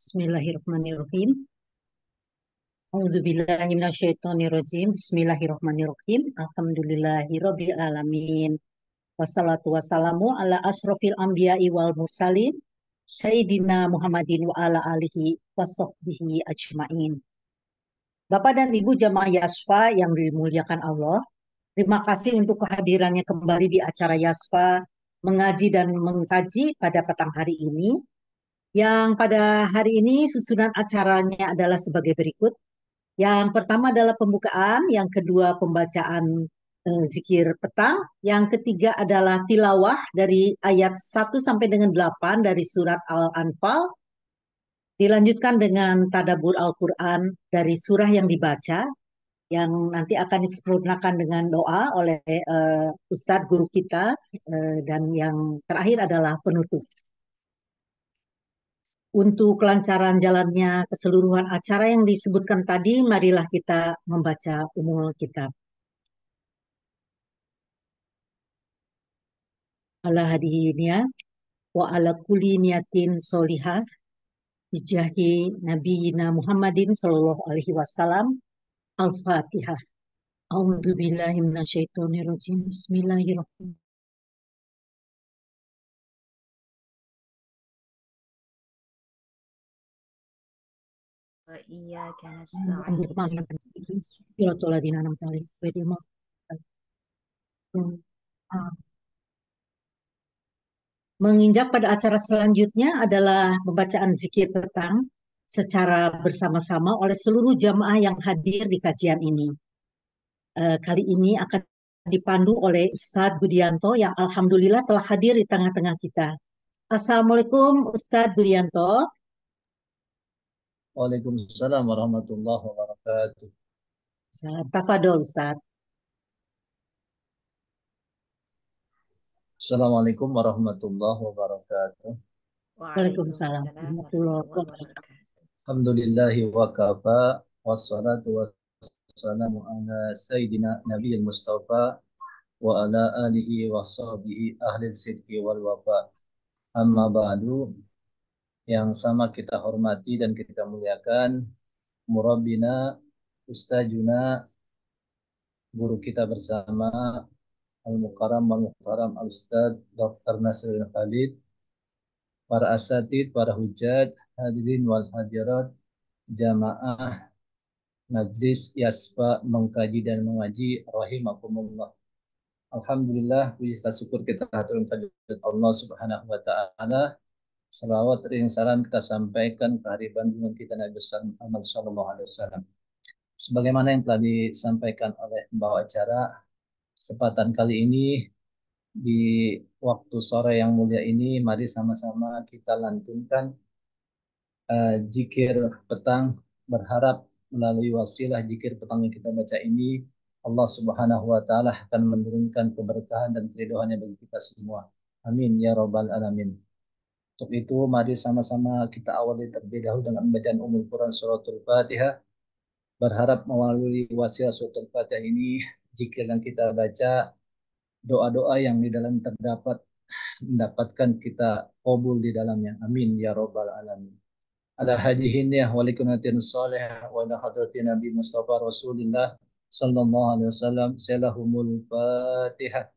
Bismillahirrahmanirrahim. A'udzubillahi minasyaitonirrajim. Bismillahirrahmanirrahim. Alhamdulillahirabbil alamin. Wassalatu wassalamu ala asrofil anbiya'i wal mursalin Sayyidina Muhammadin wa ala alihi wasahbihi ajmain. Bapak dan Ibu jamaah Yasfa yang dimuliakan Allah, terima kasih untuk kehadirannya kembali di acara Yasfa mengaji dan mengkaji pada petang hari ini. Yang pada hari ini susunan acaranya adalah sebagai berikut. Yang pertama adalah pembukaan, yang kedua pembacaan zikir petang, yang ketiga adalah tilawah dari ayat 1 sampai dengan 8 dari surat Al-Anfal, dilanjutkan dengan tadabbur Al-Quran dari surah yang dibaca, yang nanti akan disempurnakan dengan doa oleh Ustadz guru kita, dan yang terakhir adalah penutup. Untuk kelancaran jalannya keseluruhan acara yang disebutkan tadi, marilah kita membaca umul kitab. Ala hadiniya wa ala kulli niyatin solihah bijahi nabiyina Muhammadin sallallahu alaihi wasallam. Al-Fatihah. A'udzu billahi minasyaitonir rajim. Bismillahirrahmanirrahim. وإياك نستعين Siratal ladzina an'amta alaihim ghairil maghdubi. Menginjak pada acara selanjutnya adalah pembacaan zikir petang secara bersama-sama oleh seluruh jamaah yang hadir di kajian ini. Kali ini akan dipandu oleh Ustadz Budianto yang alhamdulillah telah hadir di tengah-tengah kita. Assalamualaikum Ustadz Budianto. Waalaikumsalam warahmatullahi wabarakatuh. Tafadhol Ustadz. Assalamualaikum warahmatullahi wabarakatuh. Waalaikumsalam warahmatullahi wabarakatuh. Alhamdulillahi wa kafa wassalatu wassalamu ala sayyidina nabiyil mustafa wa ala alihi wa sahbihi ahli sidqi wal wafa. Amma ba'du, yang sama kita hormati dan kita muliakan murabbina ustazuna, guru kita bersama Al-Mukarram wal-Muhtaram Al-Ustaz Dr. Nasrul Khalid, para asatid, para hujat, hadirin wal hadirat, jamaah Majlis Yasfa mengkaji dan mengaji rahimakumullah. Alhamdulillah, puji syukur kita haturkan kehadirat Allah Subhanahu wa taala. Salawat ring salam kita sampaikan ke hari bandungan kita Nabi besar Muhammad sallallahu alaihi wasallam. Sebagaimana yang telah disampaikan oleh pembawa acara, kesempatan kali ini di waktu sore yang mulia ini, mari sama-sama kita lantunkan zikir petang, berharap melalui wasilah zikir petang yang kita baca ini, Allah Subhanahu wa taala akan menurunkan keberkahan dan keridhaannya bagi kita semua. Amin ya rabbal alamin. Untuk itu mari sama-sama kita awali terlebih dahulu dengan bacaan Ummul Quran suratul Fatihah. Berharap melalui wasilah suratul Fatihah ini, zikir yang kita baca, doa-doa yang di dalam terdapat mendapatkan kita qabul di dalamnya. Amin ya rabbal alamin. Ala hadihin ya walikunatin salih wa ala hadratin Nabi Mustafa Rasulullah sallallahu alaihi wasallam. Salahumul Fatihah.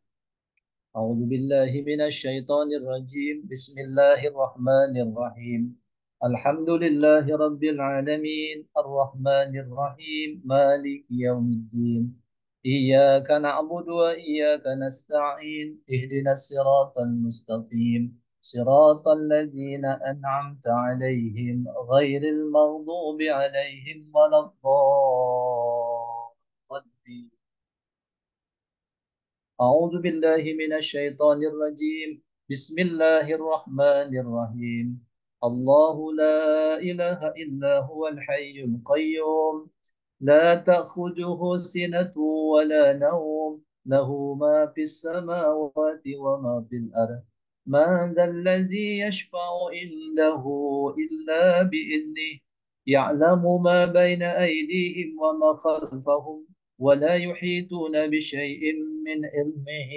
A'udzu billahi minasy syaithanir rajim. Bismillahirrahmanirrahim. Alhamdulillahi rabbil alamin. Arrahmanir rahim. Maliki yaumiddin. Iyyaka na'budu wa iyyaka nasta'in. Ihdinas siratal mustaqim. صراط الذين أنعمت عليهم غير المغضوب عليهم ولا الضالين. أعوذ بالله من الشيطان الرجيم. بسم الله الرحمن الرحيم. الله لا إله إلا هو الحي القيوم لا تأخذه سنة ولا نوم له ما في السماوات وما في الأرض. من ذا الذي يشفع عنده إلا بإذنه يعلم ما بين أيديهم وما خلفهم ولا يحيطون بشيء من علمه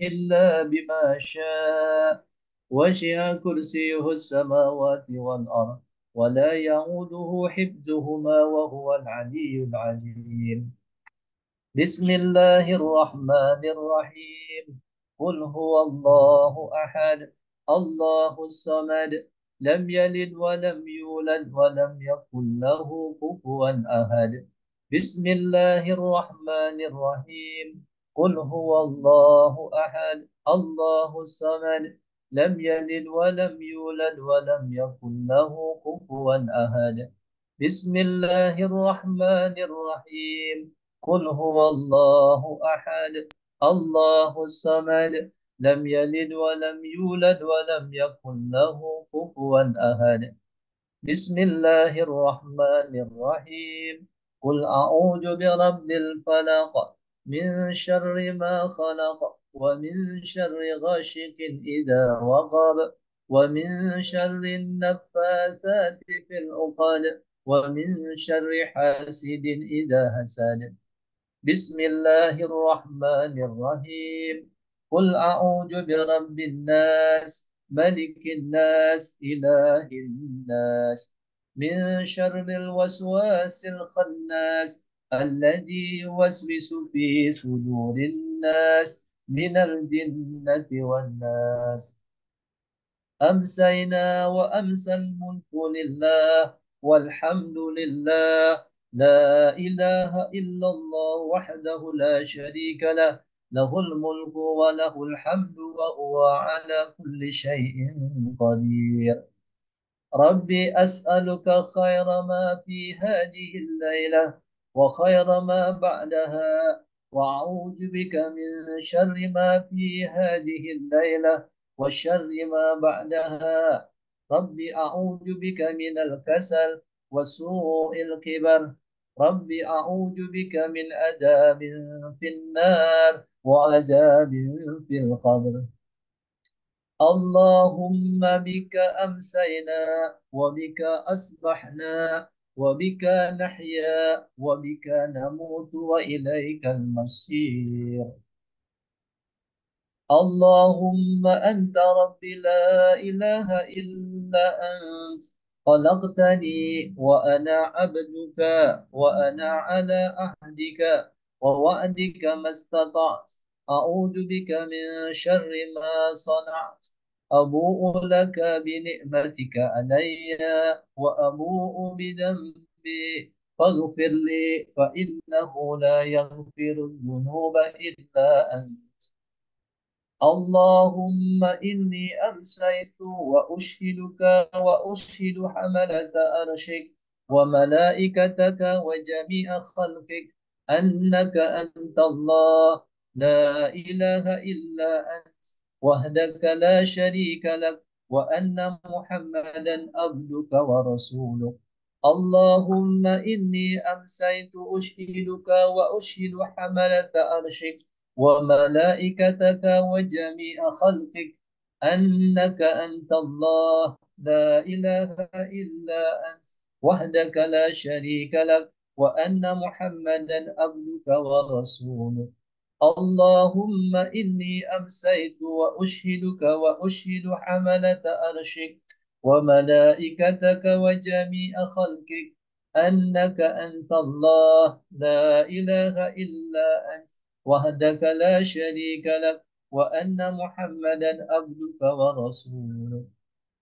إلا بما شاء وسع كرسيه السماوات والأرض ولا يعوده حفظهما وهو العلي العظيم. بسم الله الرحمن الرحيم. قل هو الله أحد الله الصمد لم يلد ولم يولد ولم يكن له كفوا أحد. بسم الله الرحمن الرحيم. قل هو الله أحد الله الصمد لم يلد ولم يولد ولم يكن له كفوا أحد. بسم الله الرحمن الرحيم. قل هو الله أحد الله الصمد لم يلد ولم يولد ولم يكن له كفوا أحد. بسم الله الرحمن الرحيم. قل أعوذ برب الفلق من شر ما خلق ومن شر غاشق إذا وقب ومن شر النفاثات في العقد ومن شر حاسد إذا حسد. بسم الله الرحمن الرحيم. قل أعوذ برب الناس ملك الناس إله الناس من شر الوسواس الخناس الذي يوسوس في صدور الناس من الجنة والناس. أمسينا وأمسى الملك لله والحمد لله لا إله إلا الله وحده لا شريك له له الملك وله الحمد وهو على كل شيء قدير. ربي أسألك خير ما في هذه الليلة وخير ما بعدها وأعوذ بك من شر ما في هذه الليلة وشر ما بعدها. ربي أعوذ بك من الكسل وسوء الكبر. ربي أعوذ بك من عذاب في النار وعذاب في القبر. اللهم بك أمسينا وبك أصبحنا وبك نحيا وبك نموت وإليك المصير. اللهم أنت ربي لا إله إلا أنت خلقتني وأنا عبدك وأنا على عهدك ووعدك ما استطعت. أعوذ بك من شر ما صنعت. أبوء لك بنعمتك علي وأبوء بذنبي فاغفر لي فإنه لا يغفر الذنوب إلا أنت. اللهم إني أمسيت وأشهدك وأشهد حملة أرشك وملائكتك وجميع خلقك أنك أنت الله لا إله إلا أنت وحدك لا شريك لك وأن محمدا عبدك ورسولك. اللهم إني أمسيت أشهدك وأشهد حملة أرشك وملائكتك وجميع خلقك أنك أنت الله لا إله إلا أنت وحدك لا شريك لك وأن محمدا عبدك ورسولك. اللهم إني أمسيت وأشهدك وأشهد حملة أرشك وملائكتك وجميع خلقك أنك أنت الله لا إله إلا أنت وحدك لا شريك لك وأن محمدا عبدك ورسولك.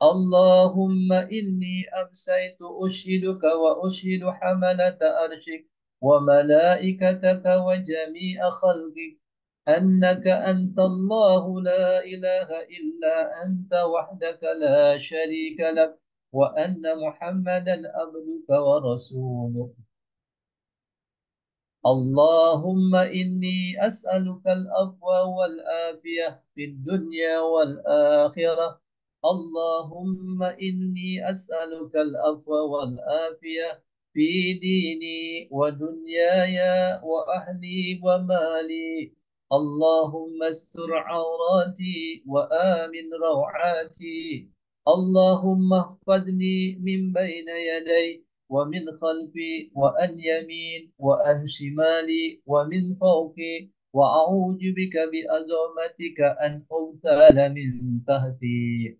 اللهم إني أمسيت أشهدك وأشهد حملة أرشك وملائكتك وجميع خلقك أنك أنت الله لا إله إلا أنت وحدك لا شريك لك وأن محمدا عبدك ورسولك. اللهم إني أسألك العفو والعافية في الدنيا والآخرة. اللهم إني أسألك العفو والعافية في ديني ودنياي وأهلي ومالي. اللهم استر عوراتي وآمن روعاتي. اللهم احفظني من بين يدي ومن خلفي وعن يمين وعن شمالي ومن فوقي وأعوذ بك بعظمتك أن أغتال من تحتي.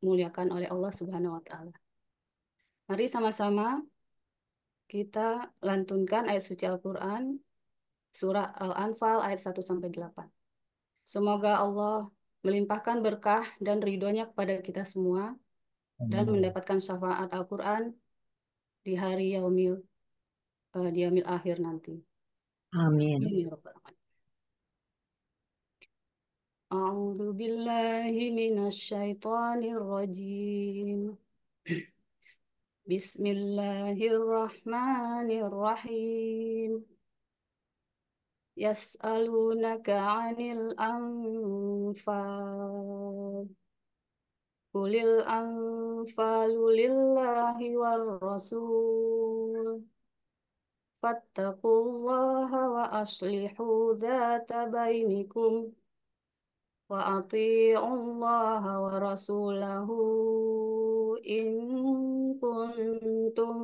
dimuliakan oleh Allah Subhanahu wa taala. Mari sama-sama kita lantunkan ayat suci Al-Qur'an surah Al-Anfal ayat 1 sampai 8. Semoga Allah melimpahkan berkah dan ridhonya kepada kita semua dan Amin. mendapatkan syafaat Al-Qur'an di hari yaumil akhir nanti. Amin. Amin ya rabbal alamin. A'udzu billahi minasyaitonir rajim. Bismillahirrahmanirrahim. Yas'alunaka 'anil anfal. Qulil anfalu lillahi war rasul. Fattaqullaha wa aslihu dzata bainikum. Wa ati'ullaha wa rasulahu in kuntum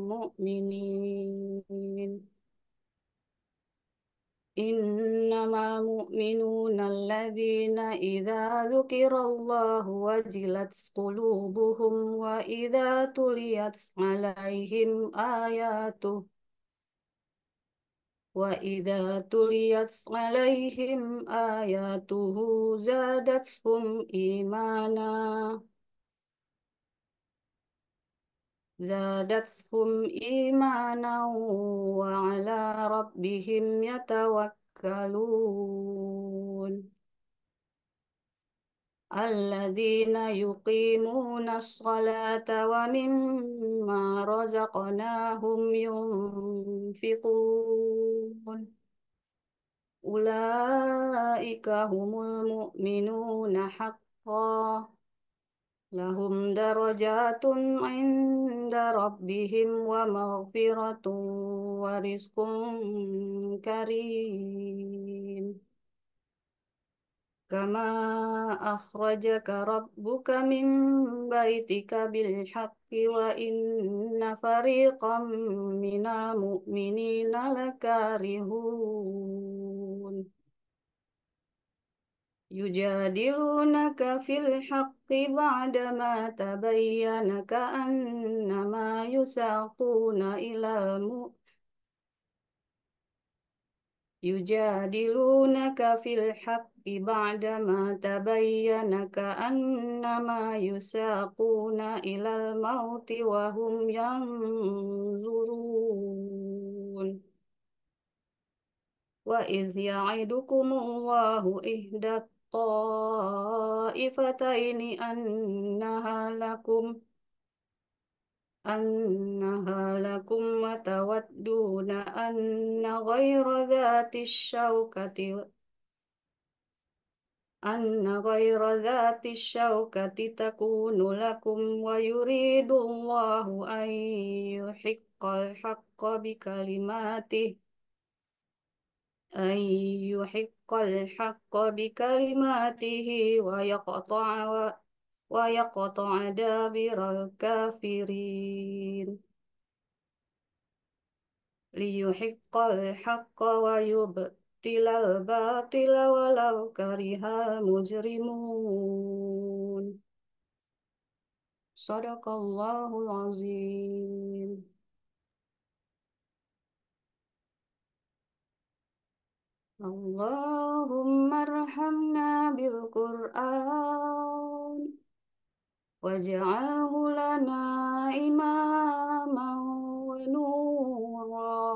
mu'minin. Innamal mu'minuna alladzina idza dzukirallahu wajilat qulubuhum wa idza tuliyat 'alaihim ayatuh وَإِذَا تُلِيَتْ عَلَيْهِمْ آيَاتُهُ زادتهم إيمانا وعلى ربهم يتوكلون الذين يقيمون الصلاة ومما رزقناهم ينفقون أولئك هم المؤمنون حقا لهم درجات عند ربهم ومغفرة ورزق كريم كما أخرجك ربك من بيتك بالحق وإن فريقا من المؤمنين لكارهون يجادلونك في الحق بعدما تبين كأنما يساقون إلى يجادلونك في الحق بعدما تبين كأنما يساقون إلى الموت وهم ينظرون وإذ يعدكم الله إحدى الطائفتين أنها لكم وتودون أن غير ذات الشوكة تكون لكم ويريد الله أن يحق الحق بكلماته ويقطع دابر الكافرين ليحق الحق ويبطل الباطل ولو كره المجرمون صدق الله العظيم. اللهم ارحمنا بالقرآن واجعله لنا إماما ونورا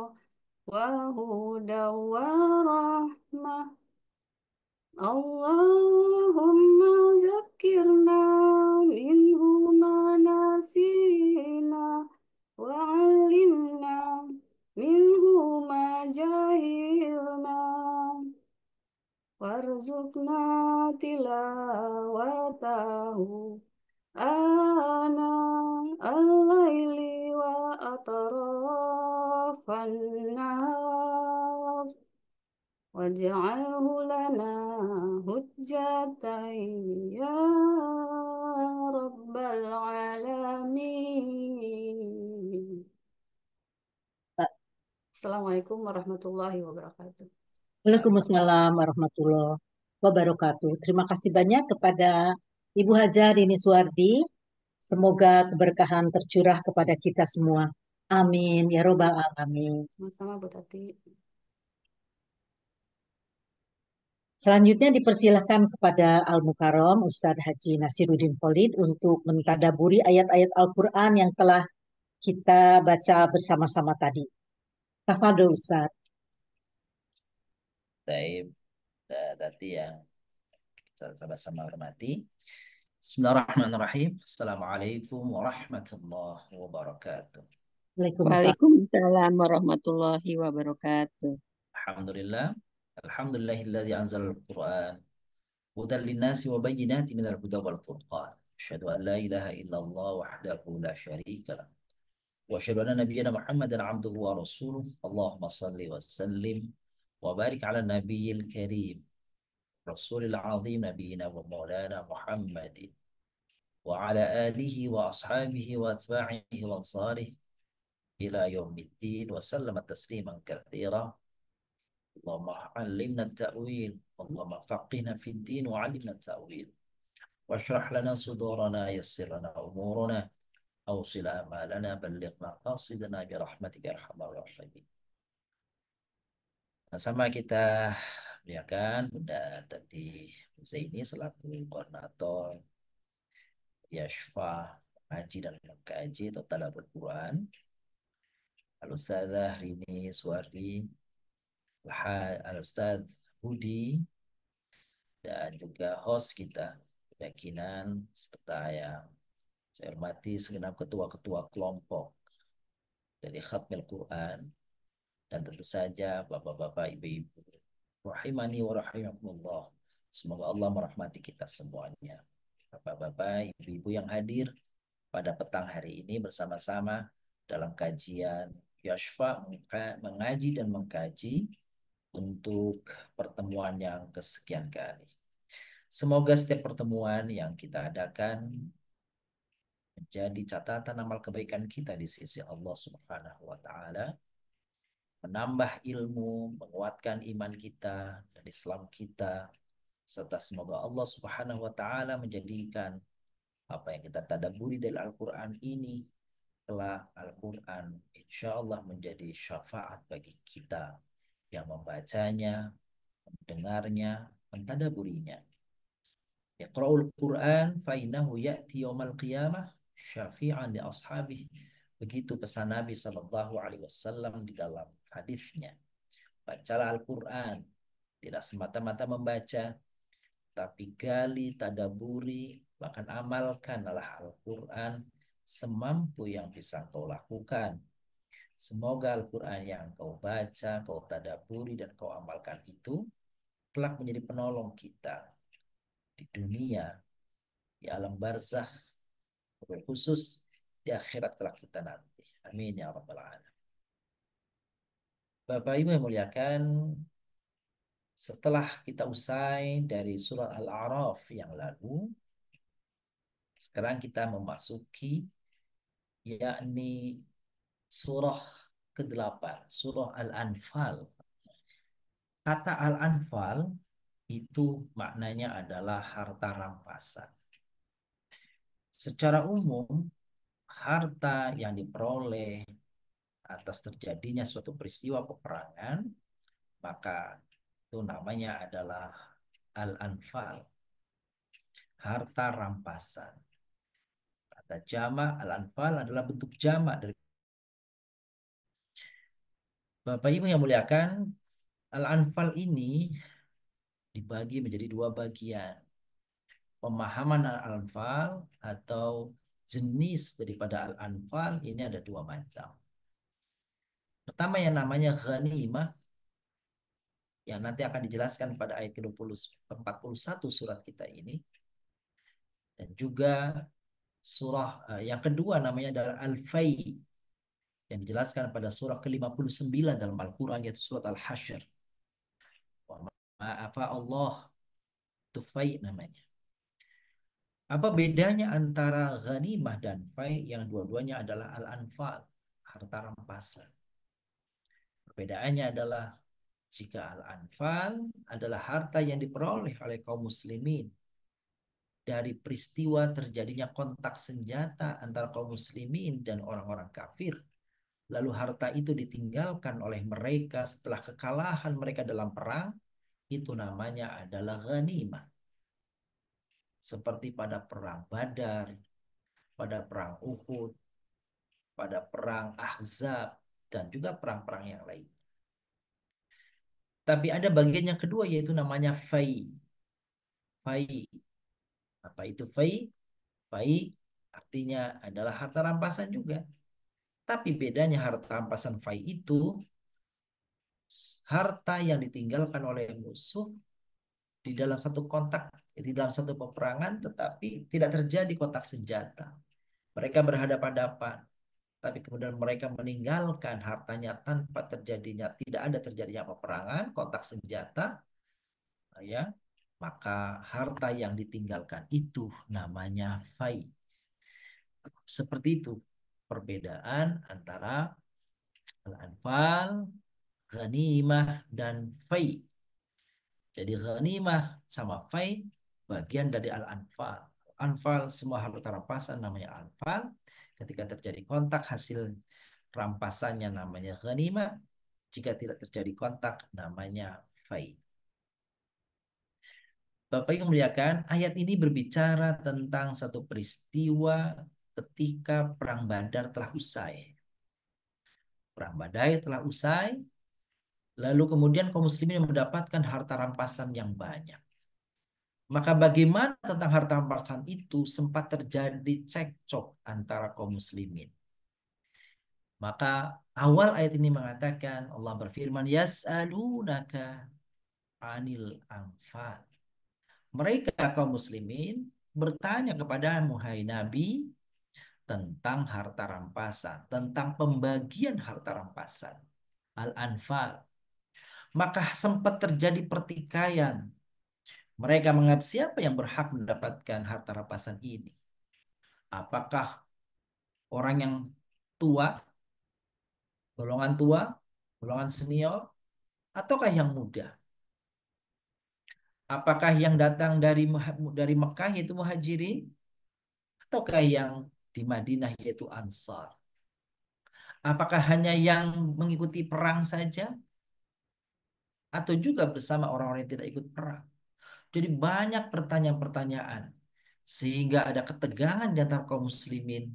وهدى ورحمة. اللهم ذكرنا منه ما نسينا وعلمنا منه ما جهلنا وارزقنا تلاوته آناء الليل وأطراف النهار واجعله لنا حجة يا رب العالمين. Assalamualaikum warahmatullahi wabarakatuh. Waalaikumsalam warahmatullahi wabarakatuh. Terima kasih banyak kepada Ibu Haja Rini Suwardi, semoga keberkahan tercurah kepada kita semua. Amin ya robbal alamin. Sama-sama Bu Tati. Selanjutnya dipersilahkan kepada Al-Mukarram Ustadz Haji Nasiruddin Khalid untuk mentadaburi ayat-ayat Al-Quran yang telah kita baca bersama-sama tadi. Tafadhol Ustadz. Taib, tadi yang sama-sama hormati. Bismillahirrahmanirrahim. Assalamualaikum warahmatullahi wabarakatuh. Waalaikumsalam. Waalaikumsalam warahmatullahi wabarakatuh. Alhamdulillah. Alhamdulillahilladzi anzala al-Qur'an hudan linnasi wa bayyinatin minal huda wal furqan. Asyhadu an la ilaha illallah wahdahu la syarika lah. Wa asyhadu anna nabiyyana Muhammadan abduhu wa rasuluh. Allahumma shalli wa sallim wa barik ala nabiyil karim. Rasulil azim nabiyina wa maulana Muhammadin wa ala alihi wa ashabihi wa atba'ihi wa ansarihi ila yaumiddin wa sallama tasliman katsira. Allahumma 'allimna at-ta'wil, Allahumma faqihna fid din wa 'allimna at-ta'wil. Washrah lana sudurana yassir lana umurana awsil amalana balligh maqasidana bi rahmatika ya arhamar rahimin. Sama kita ya kan Bunda tadi Zaini selaku koordinator Yashfa Haji dan Mengkaji atau Tadabur Quran. Al-Ustadzah Rini Suwardi, Al-Ustadz Budi, dan juga host kita, keyakinan, serta yang saya hormati segenap ketua-ketua kelompok dari Khatmil Quran, dan tentu saja bapak-bapak, ibu-ibu, rahimani wa rahimakumullah. Semoga Allah merahmati kita semuanya. Bapak-bapak, ibu-ibu yang hadir pada petang hari ini bersama-sama dalam kajian Yashfa mengaji dan mengkaji untuk pertemuan yang kesekian kali. Semoga setiap pertemuan yang kita adakan menjadi catatan amal kebaikan kita di sisi Allah Subhanahu wa taala, menambah ilmu, menguatkan iman kita dan Islam kita, serta semoga Allah Subhanahu wa taala menjadikan apa yang kita tadabburi dari Al-Qur'an ini, telah Al-Quran insya Allah menjadi syafaat bagi kita yang membacanya, mendengarnya, mentadaburinya. Iqra'ul Quran fa'innahu ya'ti yawmal qiyamah syafi'an li ashabih. Begitu pesan Nabi Sallallahu Alaihi Wasallam di dalam hadisnya. Bacalah Al-Quran, tidak semata-mata membaca, tapi gali, tadaburi, bahkan amalkanlah Al-Quran semampu yang bisa kau lakukan. Semoga Al-Quran yang kau baca, kau tadaburi, dan kau amalkan itu kelak menjadi penolong kita di dunia, di alam barzakh, khusus di akhirat kelak kita nanti. Amin ya rabbal alamin. Bapak Ibu yang muliakan, setelah kita usai dari surat Al-A'raf yang lalu, sekarang kita memasuki yakni surah ke-8, surah Al-Anfal. Kata Al-Anfal itu maknanya adalah harta rampasan. Secara umum, harta yang diperoleh atas terjadinya suatu peristiwa peperangan, maka itu namanya adalah Al-Anfal, harta rampasan. Kata jama' Al-Anfal adalah bentuk jama' dari Bapak Ibu yang muliakan. Al-Anfal ini dibagi menjadi dua bagian. Pemahaman Al-Anfal atau jenis daripada Al-Anfal ini ada dua macam. Pertama yang namanya ghanimah, yang nanti akan dijelaskan pada ayat ke-41 surat kita ini. Dan juga surah yang kedua namanya adalah Al-Fai, yang dijelaskan pada surah ke-59 dalam Al-Quran, yaitu surat Al-Hasyr. Ma'afa Allah, Tufai namanya. Apa bedanya antara ghanimah dan fai? Yang dua-duanya adalah al-anfal, harta rampasan. Perbedaannya adalah jika al-anfal adalah harta yang diperoleh oleh kaum muslimin dari peristiwa terjadinya kontak senjata antara kaum muslimin dan orang-orang kafir. Lalu harta itu ditinggalkan oleh mereka setelah kekalahan mereka dalam perang, itu namanya adalah ghanimah. Seperti pada perang Badar, pada perang Uhud, pada perang Ahzab, dan juga perang-perang yang lain. Tapi ada bagian yang kedua yaitu namanya fai. Fai. Apa itu fai? Fai artinya adalah harta rampasan juga. Tapi bedanya harta rampasan fai itu harta yang ditinggalkan oleh musuh di dalam satu kontak, di dalam satu peperangan, tetapi tidak terjadi kontak senjata. Mereka berhadapan-hadapan, tapi kemudian mereka meninggalkan hartanya tanpa tidak ada terjadinya peperangan, kontak senjata, ya, maka harta yang ditinggalkan itu namanya fai. Seperti itu perbedaan antara al-anfal, ghanimah, dan fai. Jadi ghanimah sama fai bagian dari al-anfal. Anfal semua harta rampasan namanya anfal. Ketika terjadi kontak hasil rampasannya namanya ghanimah. Jika tidak terjadi kontak namanya fai. Bapak yang muliakan, ayat ini berbicara tentang satu peristiwa ketika perang Badar telah usai. Perang Badar telah usai, lalu kemudian kaum muslimin mendapatkan harta rampasan yang banyak. Maka bagaimana tentang harta rampasan itu sempat terjadi cekcok antara kaum muslimin. Maka awal ayat ini mengatakan Allah berfirman yas'alunaka 'anil anfal. Mereka kaum muslimin bertanya kepada Muhammad Nabi tentang harta rampasan, tentang pembagian harta rampasan, al-anfal. Maka sempat terjadi pertikaian. Mereka menganggap siapa yang berhak mendapatkan harta rampasan ini? Apakah orang yang tua, tua, golongan senior, ataukah yang muda? Apakah yang datang dari Mekah yaitu muhajirin, ataukah yang di Madinah yaitu Ansar? Apakah hanya yang mengikuti perang saja, atau juga bersama orang-orang yang tidak ikut perang? Jadi banyak pertanyaan-pertanyaan sehingga ada ketegangan di antara kaum muslimin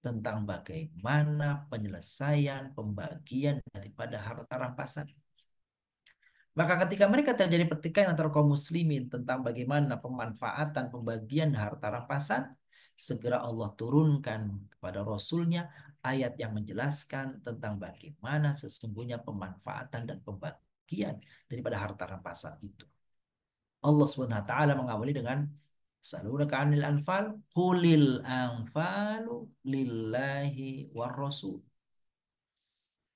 tentang bagaimana penyelesaian pembagian daripada harta rampasan. Maka ketika mereka terjadi pertikaian antara kaum muslimin tentang bagaimana pemanfaatan pembagian harta rampasan, segera Allah turunkan kepada Rasulnya ayat yang menjelaskan tentang bagaimana sesungguhnya pemanfaatan dan pembagian daripada harta rampasan itu. Allah Subhanahu wa taala mengawali dengan salunaka 'anil anfal qulil anfalu lillahi war rasul.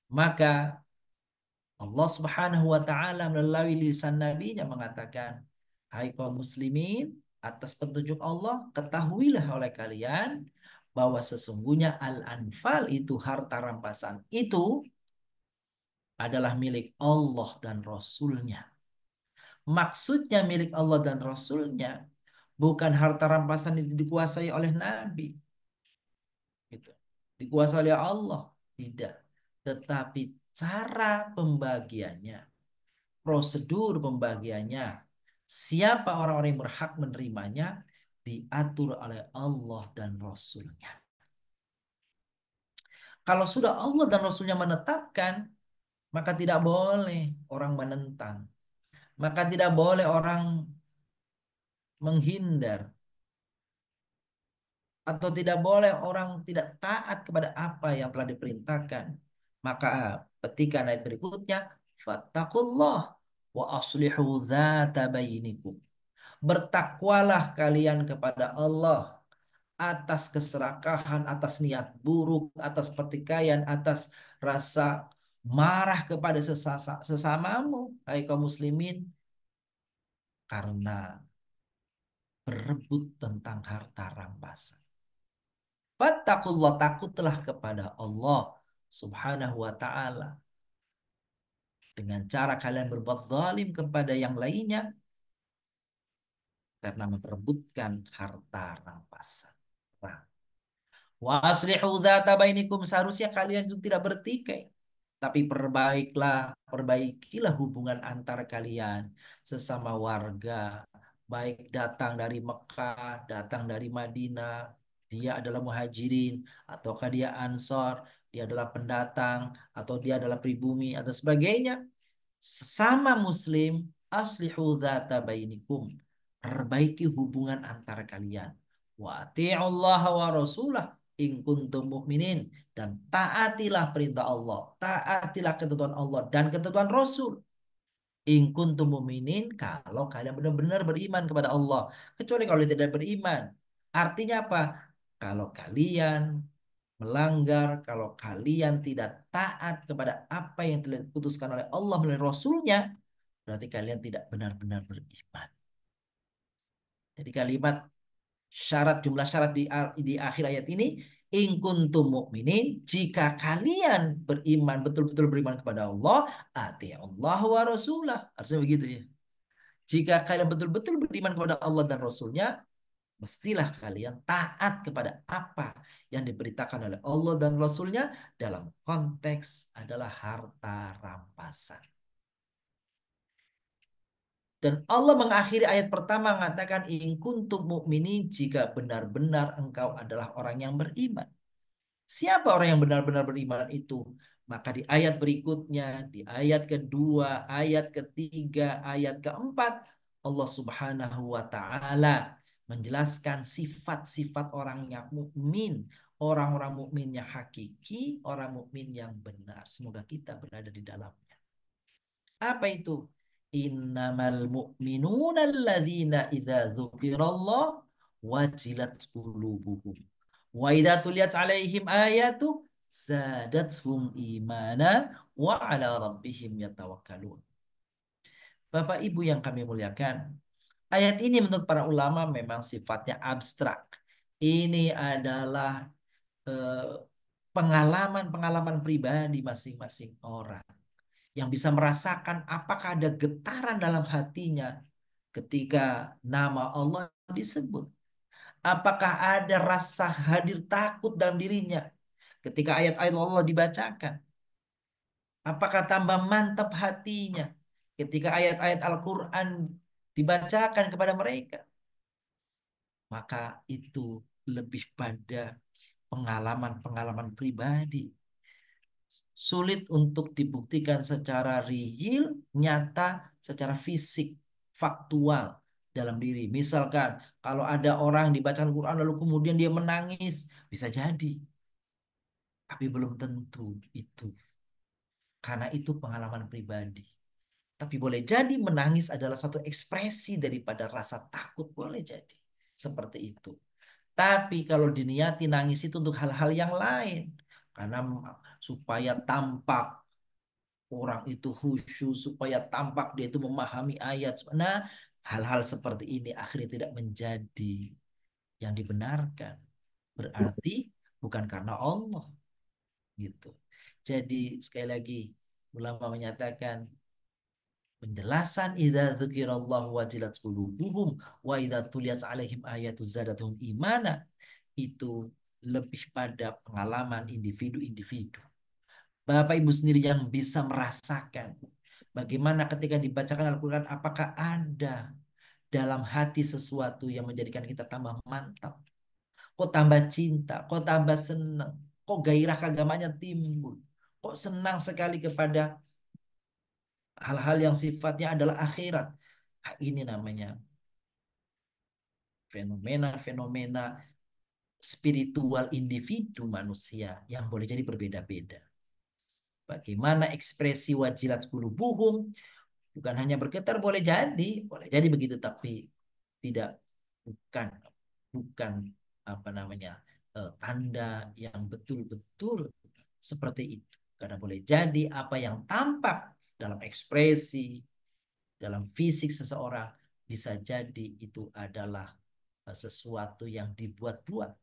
Maka Allah Subhanahu wa taala melalui lisan nabinya mengatakan, hai kaum muslimin, atas petunjuk Allah ketahuilah oleh kalian bahwa sesungguhnya al-anfal itu harta rampasan itu adalah milik Allah dan Rasulnya. Maksudnya milik Allah dan Rasulnya bukan harta rampasan itu dikuasai oleh Nabi. Gitu. Dikuasai oleh Allah. Tidak. Tetapi cara pembagiannya, prosedur pembagiannya, siapa orang-orang yang berhak menerimanya, diatur oleh Allah dan Rasulnya. Kalau sudah Allah dan Rasulnya menetapkan, maka tidak boleh orang menentang. Maka tidak boleh orang menghindar. Atau tidak boleh orang tidak taat kepada apa yang telah diperintahkan. Maka petikan ayat berikutnya, fattaqullah wa aslihu dzata bainikum. Bertakwalah kalian kepada Allah atas keserakahan, atas niat buruk, atas pertikaian, atas rasa marah kepada sesamamu, hai kaum muslimin, karena berebut tentang harta rampasan. Fattaqullah, takutlah kepada Allah Subhanahu wa taala. Dengan cara kalian berbuat zalim kepada yang lainnya, karena memperebutkan harta rampasan. Nah, wa aslihu dzata bainikum, seharusnya kalian itu tidak bertikai. Tapi perbaikilah hubungan antar kalian sesama warga. Baik datang dari Mekah, datang dari Madinah, dia adalah muhajirin, ataukah dia ansor, dia adalah pendatang, atau dia adalah pribumi, atau sebagainya. Sesama muslim, aslihu dzata bainikum. Perbaiki hubungan antara kalian. Wa ati'ullaha wa rasulah in kuntum mu'minin, dan taatilah perintah Allah, taatilah ketentuan Allah dan ketentuan Rasul. In kuntum mu'minin, kalau kalian benar-benar beriman kepada Allah. Kecuali kalau tidak beriman. Artinya apa? Kalau kalian melanggar, kalau kalian tidak taat kepada apa yang telah diputuskan oleh Allah melalui Rasulnya, berarti kalian tidak benar-benar beriman. Jadi kalimat syarat, jumlah syarat di akhir ayat ini, in kuntum mu'minin, jika kalian beriman, betul-betul beriman kepada Allah, Allah wa rasulah. Harusnya begitu ya. Jika kalian betul-betul beriman kepada Allah dan Rasulnya, mestilah kalian taat kepada apa yang diberitakan oleh Allah dan Rasulnya, dalam konteks adalah harta rampasan. Dan Allah mengakhiri ayat pertama mengatakan, in kuntum mu'minin, jika benar-benar engkau adalah orang yang beriman. Siapa orang yang benar-benar beriman itu? Maka di ayat berikutnya, di ayat kedua, ayat ketiga, ayat keempat, Allah Subhanahu wa taala menjelaskan sifat-sifat orang yang mukmin, orang-orang mukmin yang hakiki, orang mukmin yang benar. Semoga kita berada di dalamnya. Apa itu? Innamal mu'minuna alladzina idza dzukirallah wajilat qulubuhum wa idza tuliyat alaihim ayatu zadatuhum imana wa ala rabbihim yatawakkalun. Bapak Ibu yang kami muliakan, ayat ini menurut para ulama memang sifatnya abstrak. Ini adalah eh, pengalaman-pengalaman pribadi masing-masing orang yang bisa merasakan apakah ada getaran dalam hatinya ketika nama Allah disebut. Apakah ada rasa hadir takut dalam dirinya ketika ayat-ayat Allah dibacakan. Apakah tambah mantap hatinya ketika ayat-ayat Al-Quran dibacakan kepada mereka. Maka itu lebih pada pengalaman-pengalaman pribadi. Sulit untuk dibuktikan secara real, nyata, secara fisik, faktual dalam diri. Misalkan kalau ada orang dibaca Al-Quran lalu kemudian dia menangis, bisa jadi. Tapi belum tentu itu. Karena itu pengalaman pribadi. Tapi boleh jadi menangis adalah satu ekspresi daripada rasa takut, boleh jadi. Seperti itu. Tapi kalau diniati nangis itu untuk hal-hal yang lain. Karena supaya tampak orang itu khusyuk, supaya tampak dia itu memahami ayat. Nah, hal-hal seperti ini akhirnya tidak menjadi yang dibenarkan. Berarti bukan karena Allah gitu. Jadi sekali lagi ulama menyatakan penjelasan idza dzukirallahu wajilat qulubuhum wa idza tuliyat alaihim ayatu zadatuhum imana itu lebih pada pengalaman individu-individu. Bapak Ibu sendiri yang bisa merasakan bagaimana ketika dibacakan Al-Quran, apakah ada dalam hati sesuatu yang menjadikan kita tambah mantap, kok tambah cinta, kok tambah senang, kok gairah keagamanya timbul, kok senang sekali kepada hal-hal yang sifatnya adalah akhirat. Nah, ini namanya fenomena-fenomena spiritual individu manusia yang boleh jadi berbeda-beda. Bagaimana ekspresi wajilat qulubuhum, bukan hanya bergetar, boleh jadi begitu, tapi tidak, bukan bukan apa namanya tanda yang betul-betul seperti itu. Karena boleh jadi apa yang tampak dalam ekspresi, dalam fisik seseorang, bisa jadi itu adalah sesuatu yang dibuat-buat,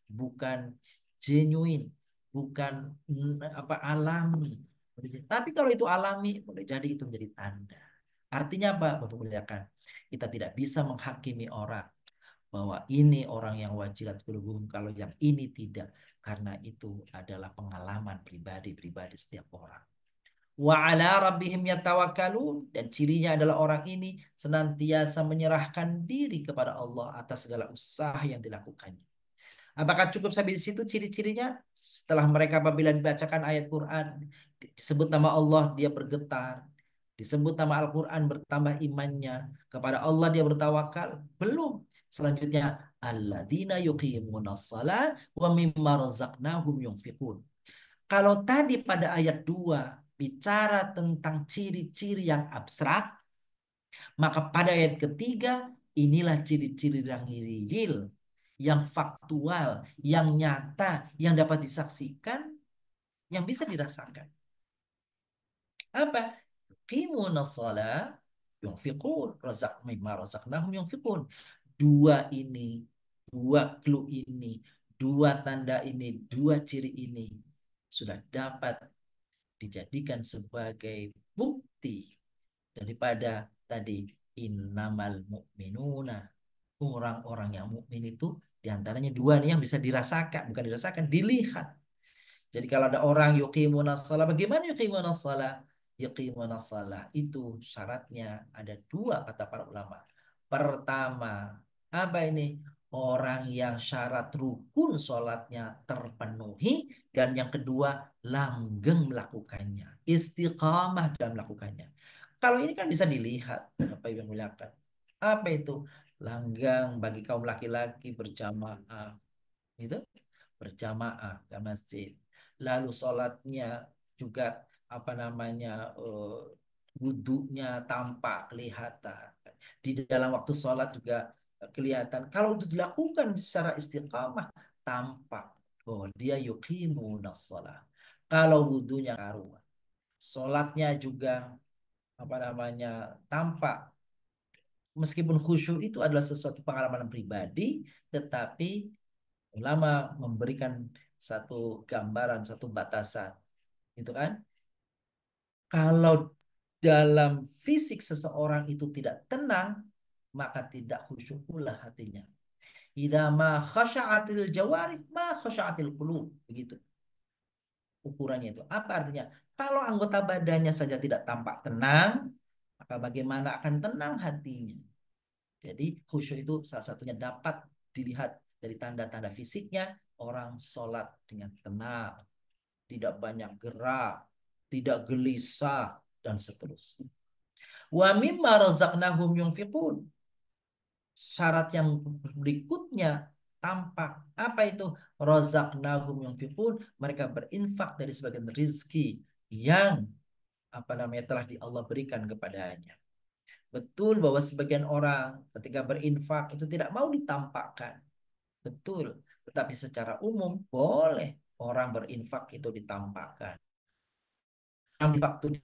bukan genuine, bukan apa alami. Tapi kalau itu alami, boleh jadi itu menjadi tanda. Artinya apa, Bapak muliakan? Kita tidak bisa menghakimi orang bahwa ini orang yang wajilat qulubuhum, kalau yang ini tidak, karena itu adalah pengalaman pribadi-pribadi setiap orang. Wa ala rabbihim yatawakkalun, dan cirinya adalah orang ini senantiasa menyerahkan diri kepada Allah atas segala usaha yang dilakukannya. Apakah cukup sampai di situ ciri-cirinya? Setelah mereka apabila dibacakan ayat Quran, disebut nama Allah, dia bergetar. Disebut nama Al-Quran, bertambah imannya. Kepada Allah dia bertawakal. Belum. Selanjutnya, alladzina yuqimunas shalah wa mimma razaqnahum yunfiqun. Kalau tadi pada ayat 2 bicara tentang ciri-ciri yang abstrak, maka pada ayat ketiga inilah ciri-ciri yang real, yang faktual, yang nyata, yang dapat disaksikan, yang bisa dirasakan. Apa? Qimunas shalah yunfiqun, razaq mimma razaqnahum yunfiqun. Dua ini, dua clue ini, dua tanda ini, dua ciri ini sudah dapat dijadikan sebagai bukti daripada tadi innamal mu'minuna, orang-orang yang mukmin itu diantaranya dua nih yang bisa dirasakan, bukan dirasakan, dilihat. Jadi kalau ada orang yuqimunas shalah, bagaimana yuqimunas shalah? Yuqimunas shalah itu syaratnya ada dua kata para ulama. Pertama, apa ini? Orang yang syarat rukun sholatnya terpenuhi, dan yang kedua langgeng melakukannya, istiqamah dalam melakukannya. Kalau ini kan bisa dilihat, Bapak Ibu muliakan. Apa itu? Langgang bagi kaum laki-laki berjamaah, itu berjamaah ke masjid. Lalu sholatnya juga apa namanya, wudhunya tampak kelihatan. Di dalam waktu sholat juga kelihatan. Kalau itu dilakukan secara istiqamah, tampak bahwa dia yuqimunas shalah. Kalau wudhunya karuan, sholatnya juga apa namanya tampak. Meskipun khusyuk itu adalah sesuatu pengalaman pribadi, tetapi ulama memberikan satu gambaran, satu batasan, gitu kan? Kalau dalam fisik seseorang itu tidak tenang, maka tidak khusyuk pula hatinya. Idza ma khasha'atil jawarih ma khasha'atil qulub, begitu ukurannya itu. Apa artinya? Kalau anggota badannya saja tidak tampak tenang, maka bagaimana akan tenang hatinya? Jadi khusyuk itu salah satunya dapat dilihat dari tanda-tanda fisiknya, orang sholat dengan tenang, tidak banyak gerak, tidak gelisah, dan seterusnya. Wa mimma razaqnahum yunfiqun. Syarat yang berikutnya tampak. Apa itu? Razaqnahum yunfiqun. Mereka berinfak dari sebagian rezeki yang apa namanya telah Allah berikan kepadanya. Betul bahwa sebagian orang ketika berinfak itu tidak mau ditampakkan. Betul. Tetapi secara umum boleh orang berinfak itu ditampakkan. Waktu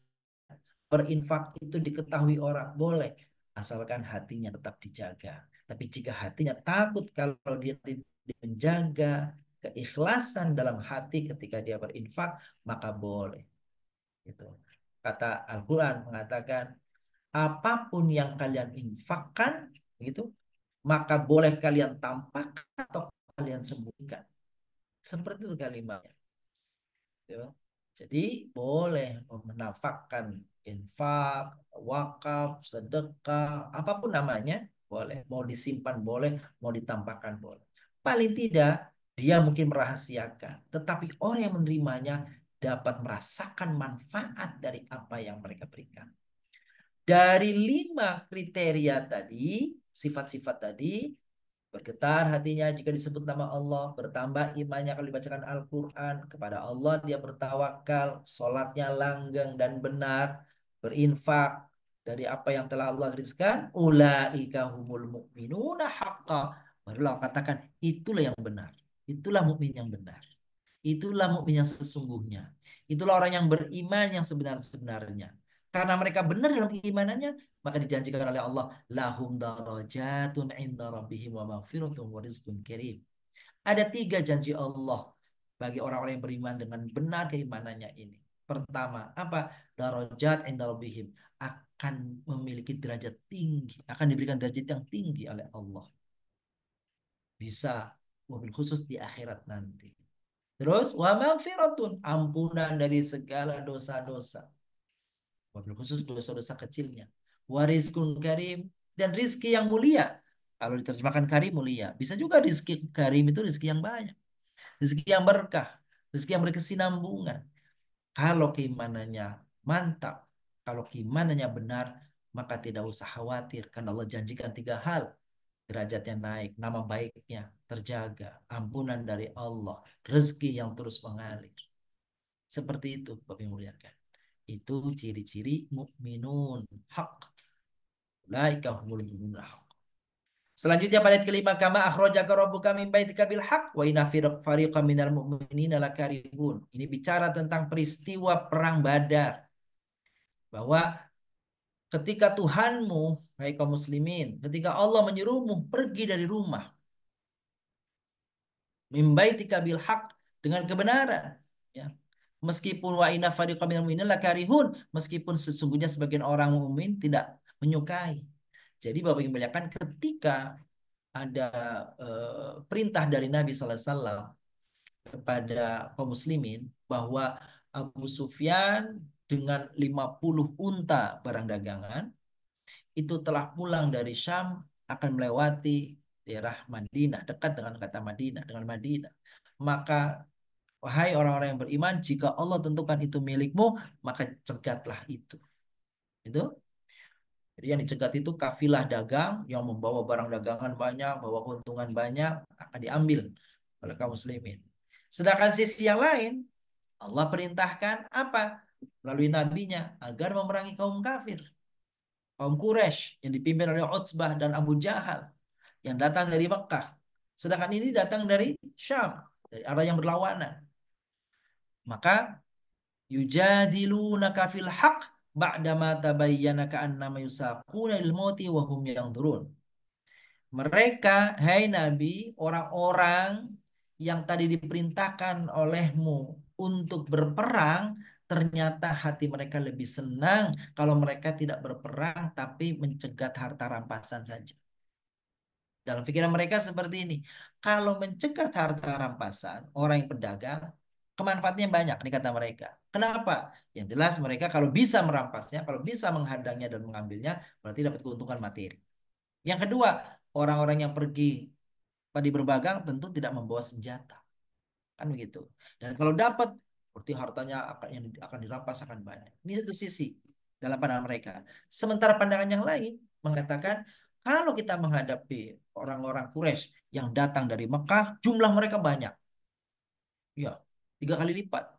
berinfak itu diketahui orang boleh, asalkan hatinya tetap dijaga. Tapi jika hatinya takut kalau dia menjaga keikhlasan dalam hati ketika dia berinfak, maka boleh. Gitu. Kata Al-Quran mengatakan, apapun yang kalian infakkan, gitu, maka boleh kalian tampakkan atau kalian sembunyikan. Seperti itu kalimatnya. Ya. Jadi boleh menafakkan infak, wakaf, sedekah, apapun namanya boleh. Mau disimpan boleh, mau ditampakkan boleh. Paling tidak dia mungkin merahasiakan, tetapi orang yang menerimanya dapat merasakan manfaat dari apa yang mereka berikan. Dari 5 kriteria tadi, sifat-sifat tadi, bergetar hatinya jika disebut nama Allah, bertambah imannya kalau dibacakan Al-Quran, kepada Allah dia bertawakal, sholatnya langgeng dan benar, berinfak dari apa yang telah Allah rizkan, ulaika humul mu'minuna haqqa. Barulah Allah katakan, itulah yang benar, itulah mukmin yang benar, itulah mukmin yang sesungguhnya, itulah orang yang beriman yang sebenar-sebenarnya. Karena mereka benar dalam keimanannya, maka dijanjikan oleh Allah, lahum darajatun inda rabbihim wa maghfiratun wa rizqun karim. Ada 3 janji Allah bagi orang-orang yang beriman dengan benar keimanannya ini. Pertama, apa? Darajat inda rabbihim, akan memiliki derajat tinggi, akan diberikan derajat yang tinggi oleh Allah. Bisa mobil khusus di akhirat nanti. Terus wa maghfiratun, ampunan dari segala dosa-dosa. Mobil khusus dosa-dosa kecilnya. Wa rizqun karim, dan rizki yang mulia. Kalau diterjemahkan karim mulia, bisa juga rizki karim itu rizki yang banyak, rizki yang berkah, rizki yang berkesinambungan. Kalau keimanannya mantap, kalau keimanannya benar, maka tidak usah khawatir. Karena Allah janjikan 3 hal. Derajatnya naik, nama baiknya terjaga, ampunan dari Allah, rezeki yang terus mengalir. Seperti itu, Bapak yang muliakan. Itu ciri-ciri mukminun hak. Ulaika humul mu'minun hak. Selanjutnya pada ayat kelima, kama akhrajaka rabbuka min baitika bil haq wa inna fariqam minal mu'minina lakarihun. Ini bicara tentang peristiwa perang Badar. Bahwa ketika Tuhanmu, hai kaum muslimin, ketika Allah menyuruhmu pergi dari rumah, min baitika bil haq, dengan kebenaran, ya. Meskipun wa inna fariqam minal mu'minina lakarihun, meskipun sesungguhnya sebagian orang mukmin tidak menyukai. Jadi Bapak Ibu muliakan, ketika ada perintah dari Nabi sallallahu alaihi wasallam kepada kaum muslimin bahwa Abu Sufyan dengan 50 unta barang dagangan itu telah pulang dari Syam, akan melewati daerah Madinah, dekat dengan kata Madinah, dengan Madinah. Maka wahai orang-orang yang beriman, jika Allah tentukan itu milikmu, maka cegatlah itu. Itu. Jadi yang dicegat itu kafilah dagang yang membawa barang dagangan banyak, bawa keuntungan banyak, akan diambil oleh kaum muslimin. Sedangkan sisi yang lain, Allah perintahkan apa? Melalui nabinya agar memerangi kaum kafir, kaum Quraisy yang dipimpin oleh Utsbah dan Abu Jahal yang datang dari Mekah. Sedangkan ini datang dari Syam, dari arah yang berlawanan. Maka yujadilunaka fil haqq ba'dama tabayyana ka'annama yusaquna lil mauti wa hum yanzurun. Mereka, hai Nabi, orang-orang yang tadi diperintahkan olehmu untuk berperang, ternyata hati mereka lebih senang kalau mereka tidak berperang tapi mencegat harta rampasan saja. Dalam pikiran mereka seperti ini. Kalau mencegat harta rampasan, orang yang pedagang, kemanfaatnya banyak nih kata mereka. Kenapa? Yang jelas mereka kalau bisa merampasnya, kalau bisa menghadangnya dan mengambilnya, berarti dapat keuntungan materi. Yang kedua, orang-orang yang pergi pada berdagang tentu tidak membawa senjata. Kan begitu. Dan kalau dapat, berarti hartanya yang akan dirampas akan banyak. Ini satu sisi dalam pandangan mereka. Sementara pandangan yang lain mengatakan, kalau kita menghadapi orang-orang Quraisy yang datang dari Mekah, jumlah mereka banyak. Ya, 3 kali lipat.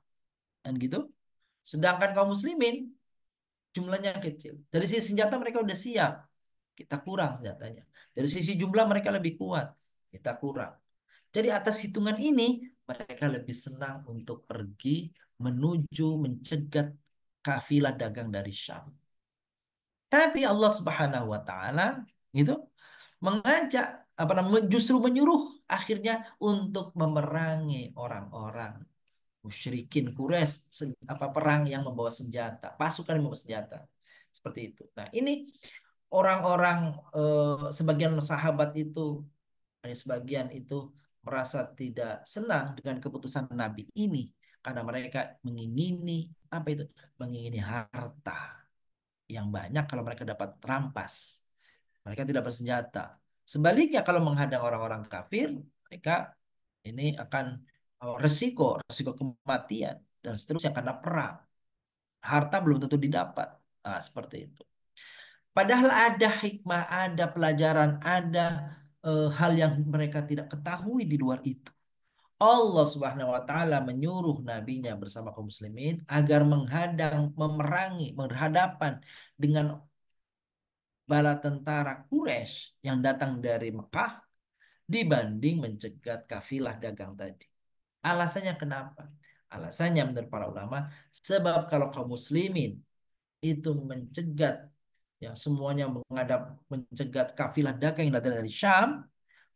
Dan gitu. Sedangkan kaum muslimin jumlahnya kecil. Dari sisi senjata mereka udah siap. Kita kurang senjatanya. Dari sisi jumlah mereka lebih kuat. Kita kurang. Jadi atas hitungan ini mereka lebih senang untuk pergi menuju mencegat kafilah dagang dari Syam. Tapi Allah Subhanahu wa taala gitu mengajak apa namanya justru menyuruh akhirnya untuk memerangi orang-orang musyrikin Quraisy, apa perang yang membawa senjata, pasukan yang membawa senjata. Seperti itu. Nah, ini orang-orang sebagian sahabat itu, ada sebagian itu merasa tidak senang dengan keputusan Nabi ini karena mereka mengingini apa itu? Mengingini harta yang banyak kalau mereka dapat rampas. Mereka tidak bersenjata. Sebaliknya kalau menghadang orang-orang kafir, mereka ini akan resiko kematian dan seterusnya karena perang. Harta belum tentu didapat. Nah, seperti itu. Padahal ada hikmah, ada pelajaran, ada hal yang mereka tidak ketahui di luar itu. Allah Subhanahu wa taala menyuruh nabinya bersama kaum muslimin agar menghadang, memerangi, berhadapan dengan bala tentara Quraisy yang datang dari Mekah dibanding mencegat kafilah dagang tadi. Alasannya kenapa? Alasannya menurut para ulama, sebab kalau kaum muslimin itu mencegat yang semuanya mencegat kafilah dagang yang datang dari Syam,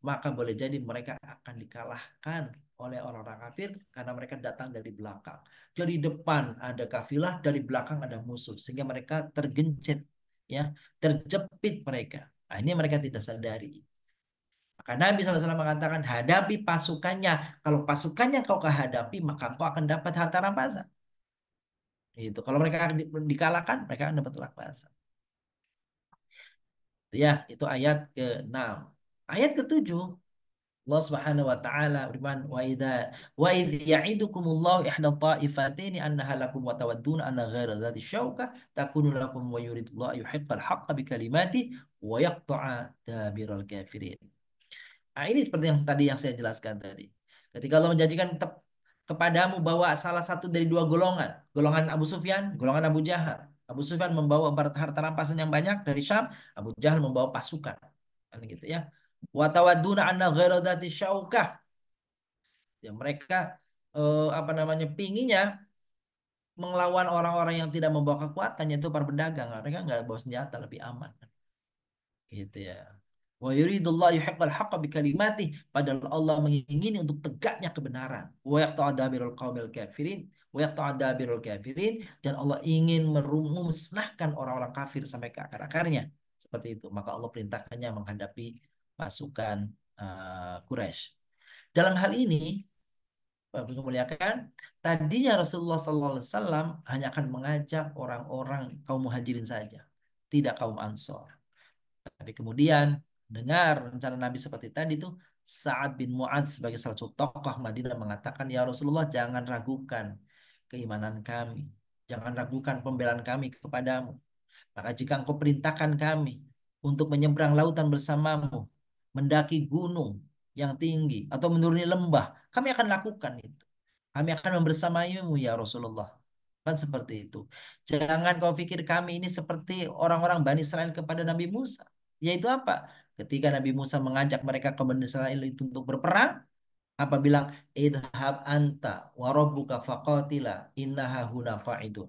maka boleh jadi mereka akan dikalahkan oleh orang-orang kafir karena mereka datang dari belakang. Jadi depan ada kafilah, dari belakang ada musuh sehingga mereka tergencet ya, terjepit mereka. Nah, ini mereka tidak sadari. Maka Nabi SAW mengatakan, hadapi pasukannya. Kalau pasukannya kau hadapi, maka kau akan dapat harta rampasan. Itu. Kalau mereka dikalahkan, mereka akan dapat rampasan. Ya, itu ayat ke-6. Ayat ke-7, Allah Subhanahu wa taala berfirman, wa idz ya'idukumullahu ihda ta'ifataini annaha lakum wa tawadduna anna ghaira dzati syauka takunu lakum wa yuridullahu yuhiqqal haqqa bi kalimati wa yaqta'a dabiral kafirin. Nah, ini seperti yang tadi yang saya jelaskan tadi. Ketika Allah menjanjikan kepadamu bahwa salah satu dari dua golongan, golongan Abu Sufyan, golongan Abu Jahal. Abu Sufyan membawa harta rampasan yang banyak dari Syam, Abu Jahal membawa pasukan. Kan gitu ya. Wa tawadduna anna ghaira dzati syaukah. Ya, mereka apa namanya, pinginya melawan orang-orang yang tidak membawa kekuatan, yaitu para pedagang. Mereka nggak bawa senjata, lebih aman. Gitu ya. Wa yuridullahu yuhiqqal haqqa bi kalimati, padahal Allah mengingini untuk tegaknya kebenaran. Wa yaqta'a dabirul qaumil kafirin, wa yaqta'a dabirul kafirin, dan Allah ingin memusnahkan orang-orang kafir sampai ke akar-akarnya. Seperti itu. Maka Allah perintahkannya menghadapi pasukan Quraisy. Dalam hal ini, Bapak memuliakan, tadinya Rasulullah SAW hanya akan mengajak orang-orang kaum muhajirin saja, tidak kaum ansor. Tapi kemudian dengar rencana Nabi seperti tadi tuh, Sa'ad bin Mu'adz sebagai salah satu tokoh Madinah mengatakan, ya Rasulullah, jangan ragukan keimanan kami, jangan ragukan pembelaan kami kepadamu. Maka jika engkau perintahkan kami untuk menyeberang lautan bersamamu, mendaki gunung yang tinggi atau menuruni lembah, kami akan lakukan itu. Kami akan membersamaimu ya Rasulullah. Kan seperti itu. Jangan kau pikir kami ini seperti orang-orang Bani Israel kepada Nabi Musa. Yaitu apa? Ketika Nabi Musa mengajak mereka ke Bani Israel itu untuk berperang, apa bilang? Idhab anta wa rabbuka faqatila innaha huna fa'idun.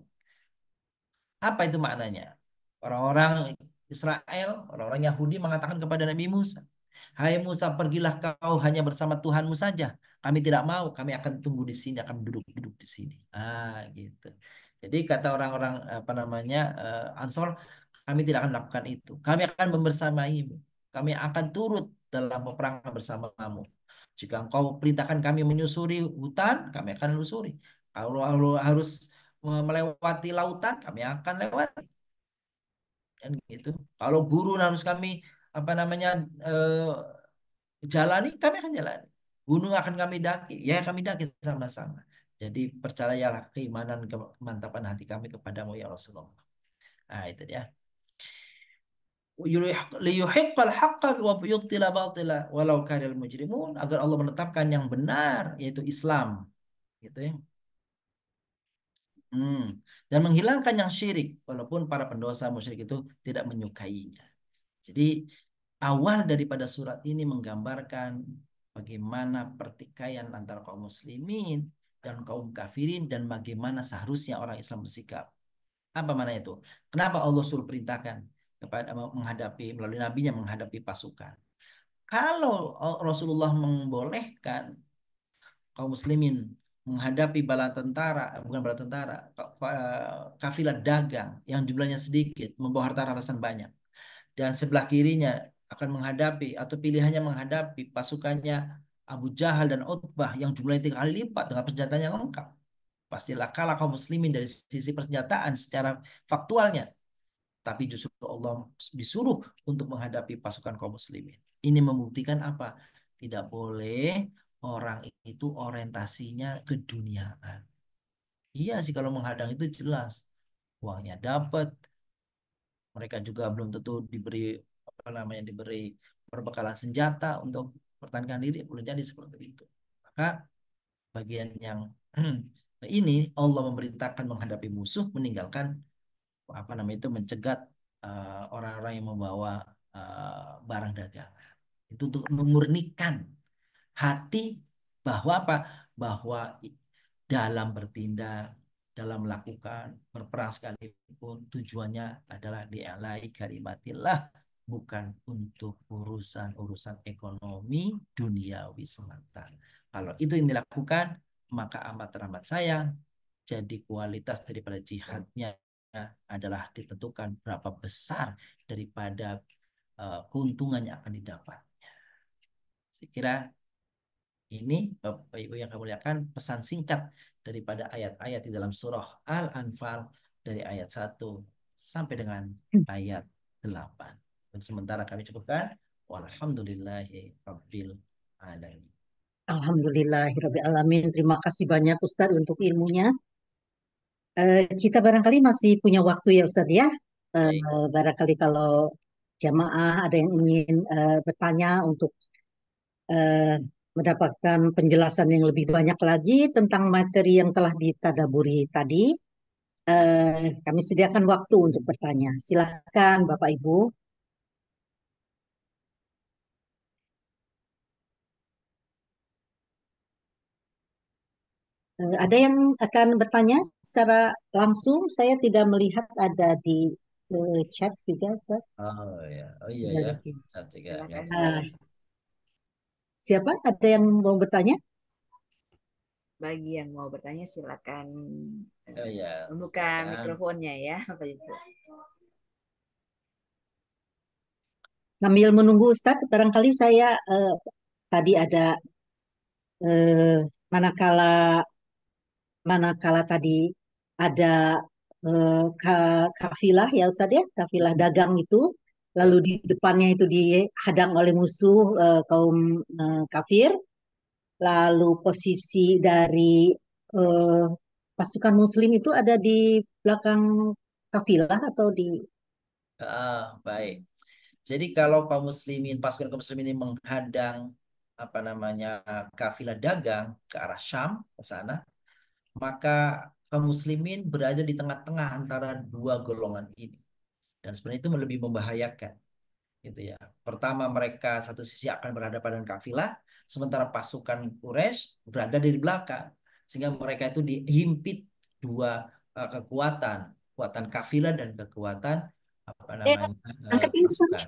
Apa itu maknanya? Orang-orang Israel, orang-orang Yahudi mengatakan kepada Nabi Musa, hai Musa, pergilah kau hanya bersama Tuhanmu saja. Kami tidak mau, kami akan tunggu di sini, akan duduk-duduk di sini. Gitu. Jadi kata orang-orang apa namanya Ansor, kami tidak akan melakukan itu. Kami akan membersamaimu. Kami akan turut dalam peperangan bersamamu. Jika engkau perintahkan kami menyusuri hutan, kami akan menyusuri. Kalau harus melewati lautan, kami akan lewati. Kan gitu. Kalau guru harus kami apa namanya jalani, kami akan jalani. Gunung akan kami daki, ya kami daki sama-sama. Jadi percayalah keimanan, kemantapan hati kami kepadamu ya Rasulullah. Nah, itu dia. Liyuhiqqal haqqa wa yubtila batila walau karihal mujrimun, agar Allah menetapkan yang benar, yaitu Islam, gitu ya. Dan menghilangkan yang syirik, walaupun para pendosa musyrik itu tidak menyukainya. Jadi awal daripada surat ini menggambarkan bagaimana pertikaian antara kaum muslimin dan kaum kafirin, dan bagaimana seharusnya orang Islam bersikap. Apa mana itu? Kenapa Allah suruh perintahkan kepada menghadapi, melalui nabinya menghadapi pasukan? Kalau Rasulullah membolehkan kaum muslimin menghadapi bala tentara, bukan bala tentara, kafilah dagang yang jumlahnya sedikit, membawa harta rampasan banyak, dan sebelah kirinya akan menghadapi atau pilihannya menghadapi pasukannya Abu Jahal dan Utbah yang jumlahnya 3 kali lipat dengan persenjataan yang lengkap, pastilah kalah kaum muslimin dari sisi persenjataan secara faktualnya. Tapi justru Allah disuruh untuk menghadapi pasukan kaum muslimin. Ini membuktikan apa? Tidak boleh orang itu orientasinya keduniaan. Iya sih, kalau menghadang itu jelas uangnya dapat, mereka juga belum tentu diberi apa namanya, diberi perbekalan senjata untuk pertahankan diri, boleh jadi seperti itu. Maka bagian yang ini Allah memerintahkan menghadapi musuh, meninggalkan apa namanya itu, mencegat orang-orang yang membawa barang dagangan. Itu untuk memurnikan hati bahwa apa? Bahwa dalam bertindak, dalam melakukan berperang sekalipun, tujuannya adalah di'alai kalimatillah, bukan untuk urusan-urusan ekonomi duniawi semata. Kalau itu yang dilakukan, maka amat teramat sayang jadi kualitas daripada jihadnya adalah ditentukan berapa besar daripada keuntungan yang akan didapat. Saya kira ini Bapak Ibu yang kami muliakan pesan singkat daripada ayat-ayat di dalam surah Al-Anfal dari ayat 1 sampai dengan ayat 8. Dan sementara kami cukupkan. Walhamdulillahi Rabbil Alamin. Alhamdulillahirrabbilalamin. Terima kasih banyak Ustadz untuk ilmunya. Kita barangkali masih punya waktu ya Ustadz ya. Baik. Barangkali kalau jamaah ada yang ingin bertanya untuk eh, mendapatkan penjelasan yang lebih banyak lagi tentang materi yang telah ditadaburi tadi, kami sediakan waktu untuk bertanya. Silahkan Bapak Ibu. Ada yang akan bertanya secara langsung? Saya tidak melihat ada di chat juga, Ustaz. Oh ya, oh iya ya. Satu ya. Silakan. Siapa? Ada yang mau bertanya? Bagi yang mau bertanya silakan Oh ya, membuka silakan. mikrofonnya ya, Bapak Ibu. Sambil menunggu Ustadz, barangkali saya tadi ada eh, manakala manakala tadi ada kafilah ya Ustadz ya, kafilah dagang itu, lalu di depannya itu dihadang oleh musuh kaum kafir, lalu posisi dari eh, pasukan Muslim itu ada di belakang kafilah atau di Baik. Jadi kalau pasukan kaum muslimin ini menghadang apa namanya kafilah dagang ke arah Syam ke sana, maka kaum muslimin berada di tengah-tengah antara dua golongan ini. Dan sebenarnya itu lebih membahayakan, gitu ya. Pertama mereka satu sisi akan berhadapan dengan kafilah, sementara pasukan Quraisy berada di belakang, sehingga mereka itu dihimpit dua kekuatan, kekuatan kafilah dan kekuatan apa namanya angkat ini pasukan.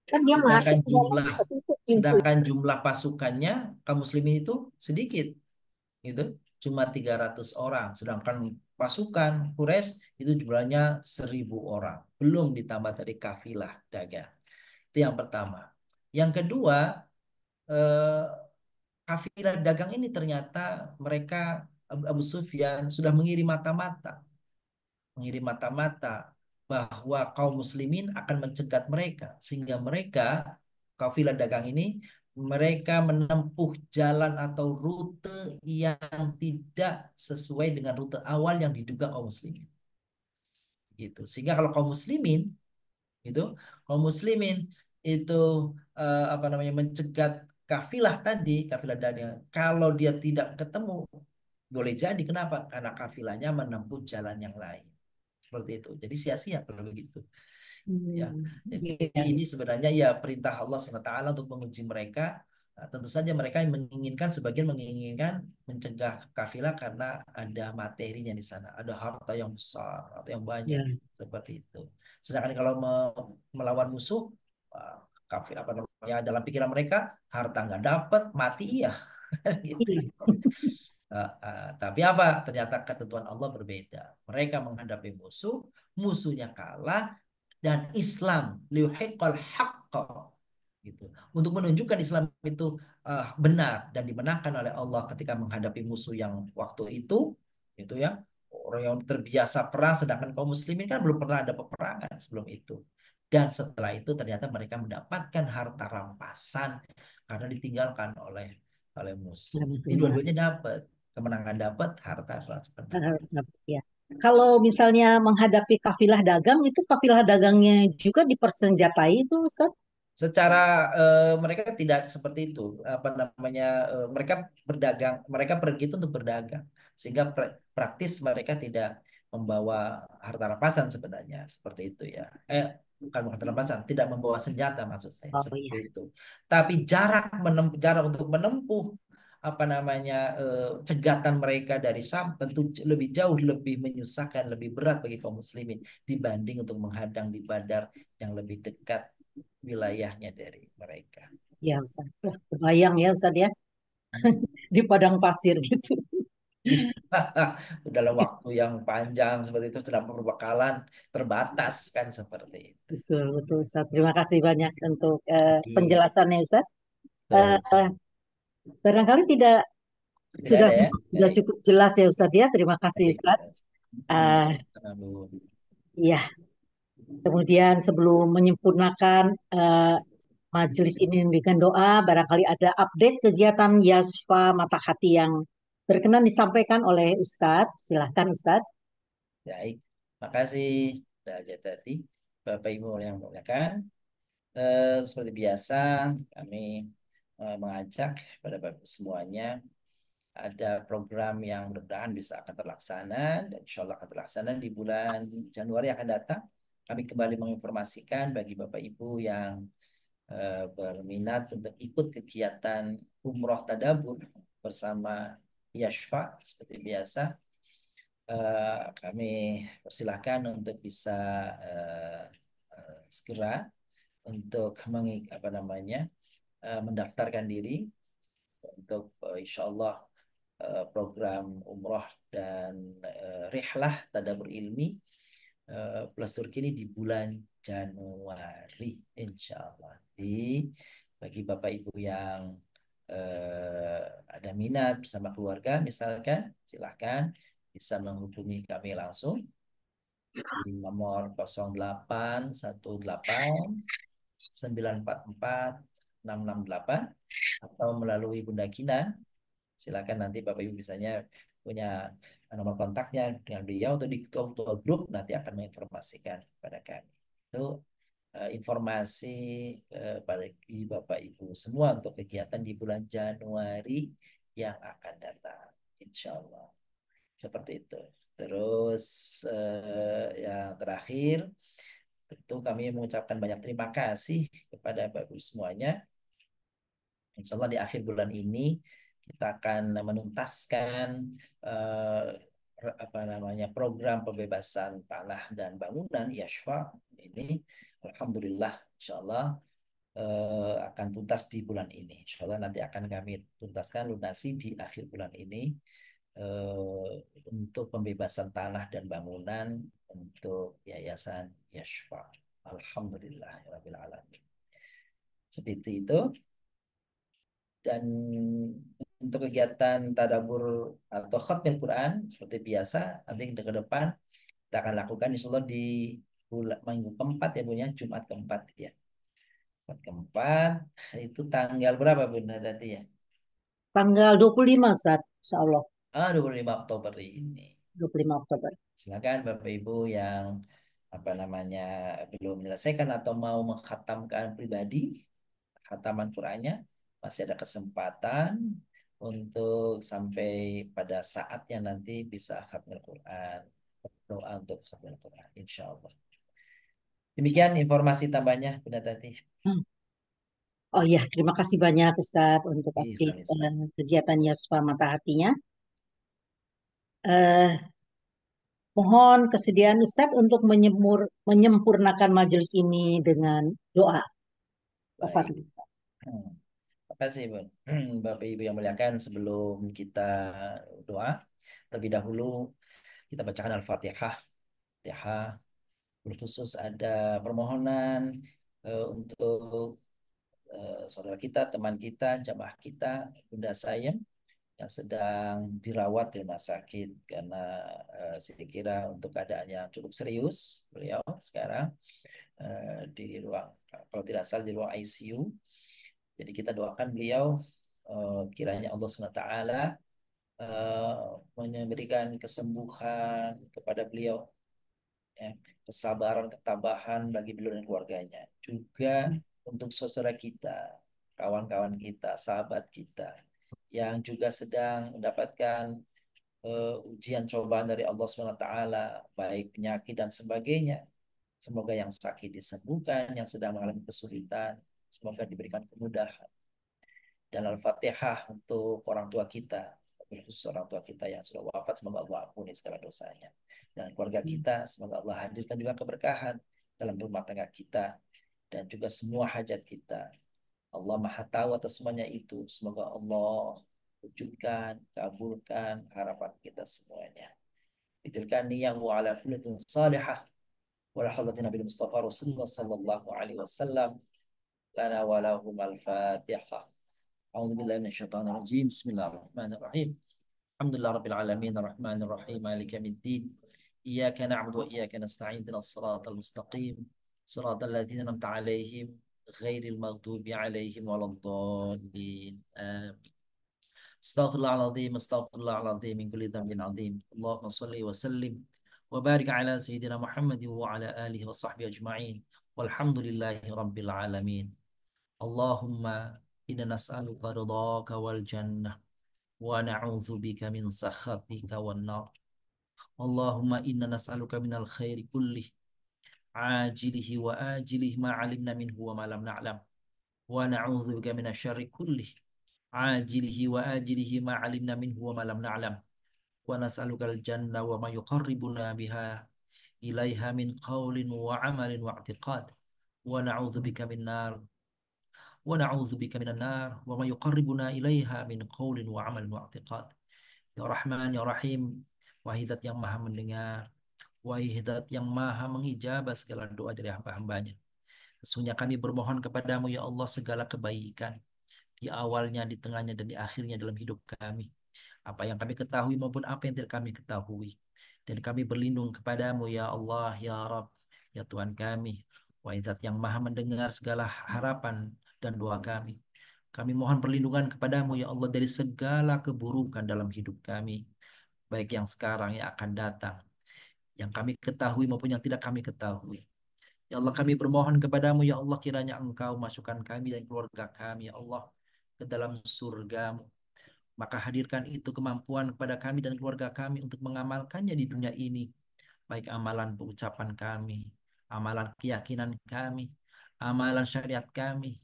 kan dia Sedangkan masuk ke dalam jumlah seperti itu pintu. sedangkan jumlah pasukannya kaum muslimin itu sedikit, gitu. Cuma 300 orang, sedangkan pasukan Quraisy itu jumlahnya 1.000 orang. Belum ditambah dari kafilah dagang. Itu yang pertama. Yang kedua, eh, kafilah dagang ini ternyata mereka Abu Sufyan sudah mengirim mata-mata bahwa kaum muslimin akan mencegat mereka, sehingga mereka kafilah dagang ini mereka menempuh jalan atau rute yang tidak sesuai dengan rute awal yang diduga kaum muslimin, gitu. Sehingga kalau itu kaum muslimin itu apa namanya mencegat kafilah tadi, kafilah dagang, kalau dia tidak ketemu, boleh jadi kenapa? Karena kafilahnya menempuh jalan yang lain. Seperti itu. Jadi sia-sia kalau begitu. Ya. Jadi Iya. ini sebenarnya ya perintah Allah SWT untuk menguji mereka. Nah, tentu saja mereka sebagian menginginkan mencegah kafilah karena ada materinya di sana, ada harta yang besar atau yang banyak Ya. seperti itu. Sedangkan kalau melawan musuh, wah, kafir apa namanya dalam pikiran mereka harta nggak dapat, mati iya. Gitu. Iya. Tapi apa? Ternyata ketentuan Allah berbeda. Mereka menghadapi musuh, musuhnya kalah, dan Islam liuhiqqal haqqa, gitu. Untuk menunjukkan Islam itu benar dan dimenangkan oleh Allah ketika menghadapi musuh yang waktu itu ya, orang yang terbiasa perang, sedangkan kaum muslimin kan belum pernah ada peperangan sebelum itu. Dan setelah itu ternyata mereka mendapatkan harta rampasan karena ditinggalkan oleh musuh. Ini Alhamdulillah. dua-duanya dapat, kemenangan dapat, harta rampasan dapat. Ya. Kalau misalnya menghadapi kafilah dagang, itu kafilah dagangnya juga dipersenjatai itu, Ustaz? Secara mereka tidak seperti itu, apa namanya mereka berdagang, mereka pergi itu untuk berdagang, sehingga praktis mereka tidak membawa harta rampasan sebenarnya, seperti itu ya. Bukan harta rampasan, tidak membawa senjata maksud saya Oh seperti iya. itu. Tapi jarak untuk menempuh apa namanya cegatan mereka dari Syam tentu lebih jauh, lebih menyusahkan, lebih berat bagi kaum muslimin dibanding untuk menghadang di Badar yang lebih dekat wilayahnya dari mereka. Ya, Ustaz. Wah, kebayang ya, Ustaz ya. Di padang pasir gitu. Iya, dalam waktu yang panjang seperti itu dalam perbekalan terbatas kan seperti itu. Betul, betul Ustaz. Terima kasih banyak untuk Iya, penjelasannya Ustaz. betul. Eh, barangkali tidak Tidak sudah ada ya? sudah Baik, cukup jelas ya Ustaz ya. Terima kasih baik. Ustaz. Eh, Baik, terlalu iya, kemudian sebelum menyempurnakan majelis ini dengan doa, barangkali ada update kegiatan Yasfa Mata Hati yang berkenan disampaikan oleh Ustadz. Silahkan Ustadz. baik. Makasih, sudah aja tadi Bapak Ibu yang muliakan. Seperti biasa, kami mengajak pada Bapak semuanya ada program yang mudah-mudahan bisa akan terlaksana dan insya Allah akan terlaksana di bulan Januari yang akan datang. Kami kembali menginformasikan bagi Bapak Ibu yang berminat untuk ikut kegiatan umroh tadabur bersama Yashfa seperti biasa. Kami persilahkan untuk bisa eh, segera untuk apa namanya mendaftarkan diri untuk insya Allah program umroh dan rihlah tadabur ilmi plus Turki ini di bulan Januari insya Allah. Di bagi Bapak Ibu yang ada minat bersama keluarga misalkan silahkan bisa menghubungi kami langsung di nomor 0818 944 668 atau melalui Bunda Kinan. Silakan nanti Bapak Ibu misalnya punya nomor kontaknya dengan beliau atau di ketua-ketua grup nanti akan menginformasikan kepada kami. Itu informasi bagi Bapak Ibu semua untuk kegiatan di bulan Januari yang akan datang. Insya Allah. Seperti itu. Terus yang terakhir, tentu kami mengucapkan banyak terima kasih kepada Bapak Ibu semuanya. Insya Allah di akhir bulan ini kita akan menuntaskan eh, apa namanya program pembebasan tanah dan bangunan Yashfa ini. Alhamdulillah, Insya Allah akan tuntas di bulan ini. Insya Allah nanti akan kami tuntaskan lunasi di akhir bulan ini eh, untuk pembebasan tanah dan bangunan untuk Yayasan Yashfa. Alhamdulillah, ya Rabbil Alamin. Seperti itu. Dan untuk kegiatan tadabur atau khatmil Quran seperti biasa nanti ke depan kita akan lakukan insya Allah di bulan minggu keempat ya Bunda, Jumat keempat ya. Jumat keempat itu tanggal berapa Bunda tadi ya? Tanggal 25 Ustadz. Insya Allah. 25 Oktober ini. 25 Oktober. Silakan Bapak Ibu yang apa namanya belum menyelesaikan atau mau menghatamkan pribadi khataman Qur'annya masih ada kesempatan untuk sampai pada saatnya nanti bisa khatmil Quran doa untuk khatmil Quran insya Allah. Demikian informasi tambahnya Bunda Tati. Hmm. Oh iya, terima kasih banyak Ustadz untuk update Sama-sama. kegiatan Yasfa Mata Hatinya. Eh, mohon kesediaan Ustadz untuk menyempurnakan majelis ini dengan doa. Baik. Terima kasih Bun. Bapak Ibu yang muliakan sebelum kita doa terlebih dahulu kita bacakan Al-Fatihah. Fatihah berkhusus ada permohonan untuk saudara kita, teman kita, jamaah kita, Bunda Sayang yang sedang dirawat di rumah sakit karena saya kira untuk keadaan yang cukup serius beliau sekarang di ruang kalau tidak salah di ruang ICU. Jadi kita doakan beliau kiranya Allah SWT memberikan kesembuhan kepada beliau ya, kesabaran, ketabahan bagi beliau dan keluarganya. Juga untuk saudara kita, kawan-kawan kita, sahabat kita yang juga sedang mendapatkan ujian cobaan dari Allah SWT, baik penyakit dan sebagainya. Semoga yang sakit disembuhkan, yang sedang mengalami kesulitan, semoga diberikan kemudahan. Dan Al-Fatihah untuk orang tua kita, khusus orang tua kita yang sudah wafat, semoga Allah ampuni segala dosanya. Dan keluarga kita, semoga Allah hadirkan juga keberkahan dalam rumah tangga kita dan juga semua hajat kita. Allah Maha tahu atas semuanya itu. Semoga Allah wujudkan, kabulkan harapan kita semuanya. Bitilkan niyah wa ala kullatin salihah wa ala hadratin Nabi Mustafa Rasulullah sallallahu alaihi wasallam lana wa lahum al-fatihah. A'udzu billahi minasyaitonir rajim. Bismillahirrahmanirrahim. Alhamdulillah rabbil alamin arrahmanir rahim maliki yaumiddin. Iyyaka na'budu wa iyyaka nasta'in ihdinas siratal mustaqim siratal ladzina an'amta 'alaihim ghairil maghdubi 'alaihim waladdallin. Amin. Astaghfirullahaladzim min kulli dhanbin azim. Allahumma salli wa sallim wa barik ala sayyidina Muhammadin wa ala alihi wa sahbihi ajma'in. Walhamdulillahi rabbil alamin. Allahumma inna nas'aluka ridhaka wal jannah wa na'udzu bika min sakhatika wan nar. Allahumma inna nas'aluka minal khairi kullih ajilihi wa ajilihi ma 'alimna minhu wa ma lam na'lam. Wa na'udzu bika minasy syarri kullih ajilihi wa ajilihi ma 'alimna minhu wa ma lam na'lam. Wa nas'alukal jannah wa ma yuqarribuna biha ilaiha min qawlin wa 'amalin wa i'tiqad. Wa na'udzu bika min nar wa na'udzu bika minan nar wa ma yuqarribuna ilaiha min qawlin wa 'amalin wa i'tiqad. Ya Rahman ya Rahim, Wahidat yang Maha mendengar, Wahidat yang Maha mengijabah segala doa dari hamba-hambanya. Sesungguhnya kami bermohon kepadamu ya Allah segala kebaikan di awalnya, di tengahnya, dan di akhirnya dalam hidup kami. Apa yang kami ketahui maupun apa yang tidak kami ketahui. Dan kami berlindung kepadamu ya Allah, ya Rabb, ya Tuhan kami. Wahidat yang Maha mendengar segala harapan dan doa kami. Kami mohon perlindungan kepadamu ya Allah dari segala keburukan dalam hidup kami. Baik yang sekarang yang akan datang. Yang kami ketahui maupun yang tidak kami ketahui. Ya Allah kami bermohon kepadamu ya Allah kiranya Engkau masukkan kami dan keluarga kami ya Allah ke dalam surgamu. Maka hadirkan itu kemampuan kepada kami dan keluarga kami untuk mengamalkannya di dunia ini. Baik amalan pengucapan kami, amalan keyakinan kami, amalan syariat kami,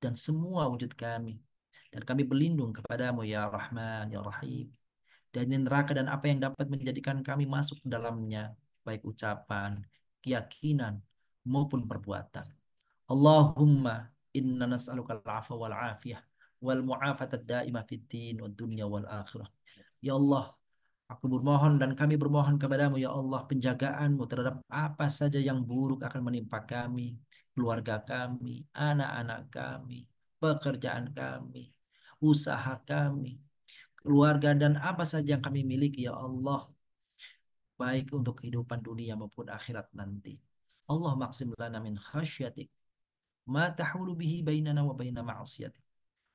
dan semua wujud kami. Dan kami berlindung kepadamu ya Rahman, ya Rahim. Dan neraka dan apa yang dapat menjadikan kami masuk ke dalamnya. Baik ucapan, keyakinan, maupun perbuatan. Allahumma inna nas'aluka al-'afwa wal 'afiyah wal mu'afata daimah fid din wad dunya wal akhirah. Ya Allah, aku bermohon dan kami bermohon kepadamu ya Allah penjagaanmu terhadap apa saja yang buruk akan menimpa kami, keluarga kami, anak-anak kami, pekerjaan kami, usaha kami, keluarga dan apa saja yang kami miliki ya Allah, baik untuk kehidupan dunia maupun akhirat nanti. Allah maksim lana min khasyatik ma tahulu bihi bainana wa baina ma'asiyatik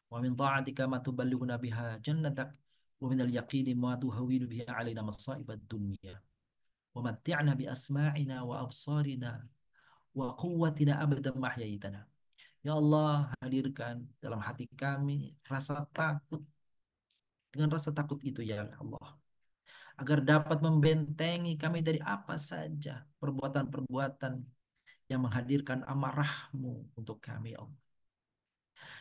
wa min ta'atika ma tuballighuna biha jannatak wa min al-yaqini ma tuhawwilu bihi alaina masa'ib ad-dunya wa matti'na bi asma'ina wa absarina wa quwwatina abadan ma ahyaitana. Ya Allah, hadirkan dalam hati kami rasa takut. Dengan rasa takut itu ya Allah, agar dapat membentengi kami dari apa saja perbuatan-perbuatan yang menghadirkan amarah-Mu untuk kami, ya Allah.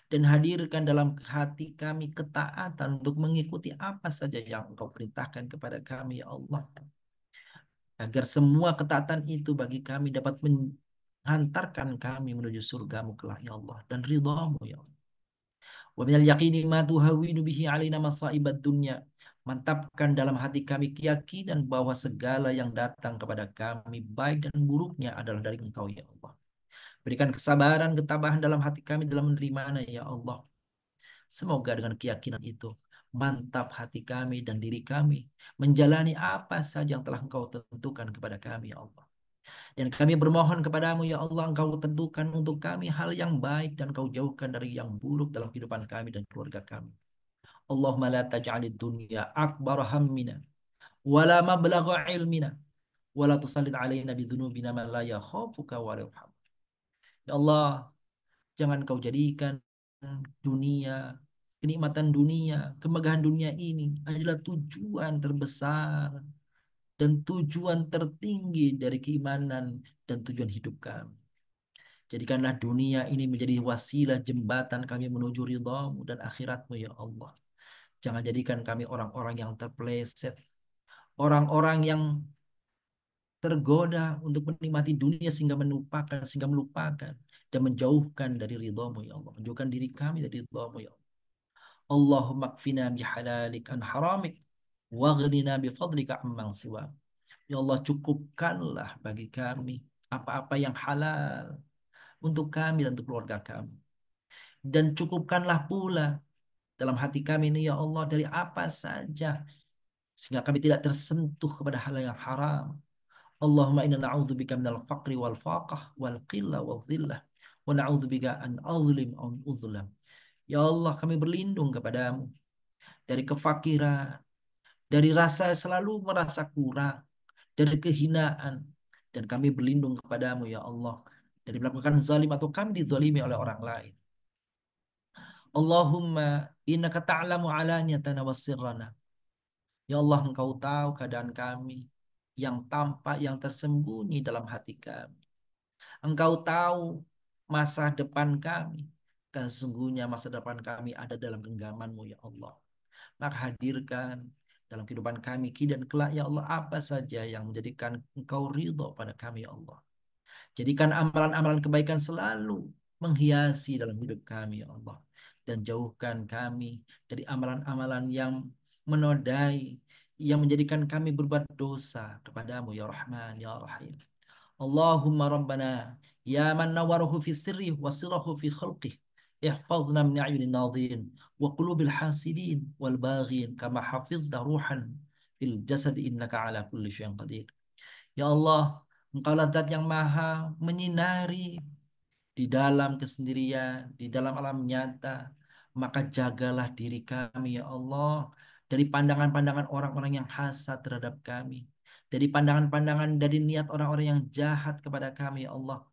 Dan hadirkan dalam hati kami ketaatan untuk mengikuti apa saja yang Engkau perintahkan kepada kami, ya Allah. Agar semua ketaatan itu bagi kami dapat menghantarkan kami menuju surga-Mu kelak, ya Allah. Dan ridha-Mu, ya Allah. Wa minal yaqini ma tuhawwinu bihi alaina masaibad dunya. Mantapkan dalam hati kami keyakinan bahwa segala yang datang kepada kami baik dan buruknya adalah dari Engkau ya Allah. Berikan kesabaran, ketabahan dalam hati kami dalam menerimanya ya Allah. Semoga dengan keyakinan itu mantap hati kami dan diri kami menjalani apa saja yang telah Engkau tentukan kepada kami ya Allah. Dan kami bermohon kepadamu ya Allah, Engkau tentukan untuk kami hal yang baik dan Engkau jauhkan dari yang buruk dalam kehidupan kami dan keluarga kami. Allahumma la taj'alid dunya akbar hammina wala mablagha ilmina wala tusallit alaina bidzunubina man la yakhafuka wa la yarham. Ya Allah, jangan Kau jadikan dunia, kenikmatan dunia, kemegahan dunia ini adalah tujuan terbesar dan tujuan tertinggi dari keimanan dan tujuan hidup kami. Jadikanlah dunia ini menjadi wasilah jembatan kami menuju ridha-Mu dan akhirat-Mu ya Allah. Jangan jadikan kami orang-orang yang terpeleset, orang-orang yang tergoda untuk menikmati dunia sehingga melupakan dan menjauhkan dari ridha-Mu ya Allah. Menjauhkan diri kami dari ridha-Mu ya Allah. Allahumma kfina bihalalik an haramik waghnina bifadlika amman siwa. Ya Allah, cukupkanlah bagi kami apa-apa yang halal untuk kami dan untuk keluarga kami. Dan cukupkanlah pula dalam hati kami ini ya Allah dari apa saja sehingga kami tidak tersentuh kepada hal yang haram. Allahumma inna na'udzubika minal faqri wal faqah wal qillah wal dhillah wa na'udzubika an azlim aw uzlam. Ya Allah, kami berlindung kepadamu dari kefakiran, dari rasa selalu merasa kurang, dari kehinaan, dan kami berlindung kepadamu ya Allah dari melakukan zalim atau kami dizalimi oleh orang lain. Allahumma innaka ta'lamu alaniyatana wa sirrana. Ya Allah, Engkau tahu keadaan kami yang tampak, yang tersembunyi dalam hati kami. Engkau tahu masa depan kami. Dan sesungguhnya masa depan kami ada dalam genggaman-Mu ya Allah. Maka hadirkan dalam kehidupan kami kini dan kelak ya Allah apa saja yang menjadikan Engkau ridho pada kami ya Allah. Jadikan amalan-amalan kebaikan selalu menghiasi dalam hidup kami ya Allah. Dan jauhkan kami dari amalan-amalan yang menodai, yang menjadikan kami berbuat dosa kepadamu ya Rahman ya Rahim. Allahumma Rabbana ya man nawaruhu fi sirri wa sirahu fi khalqih. Ihfazna min a'yunin nadhirin wa qulubil hasidin wal baghin kama hafizta ruhan fil jasad innaka ala kulli syai'in qadir. Ya Allah, Engkaulah Zat yang maha menyinari di dalam kesendirian, di dalam alam nyata. Maka jagalah diri kami ya Allah dari pandangan-pandangan orang-orang yang hasad terhadap kami. Dari pandangan-pandangan dari niat orang-orang yang jahat kepada kami ya Allah.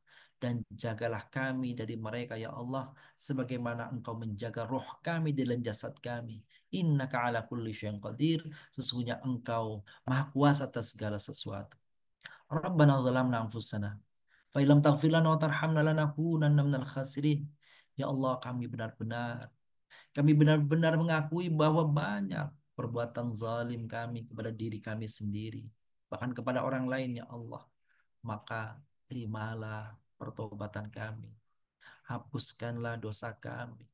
Dan jagalah kami dari mereka ya Allah. Sebagaimana Engkau menjaga roh kami dalam jasad kami. Innaka ala kulli syai'in qadir. Sesungguhnya Engkau maha kuasa atas segala sesuatu. Rabbana zalamna anfusana fa illam taghfir lana wa tarhamna lanakunanna minal khasirin. Ya Allah, kami benar-benar mengakui bahwa banyak perbuatan zalim kami kepada diri kami sendiri, bahkan kepada orang lain ya Allah. Maka terimalah pertobatan kami. Hapuskanlah dosa kami.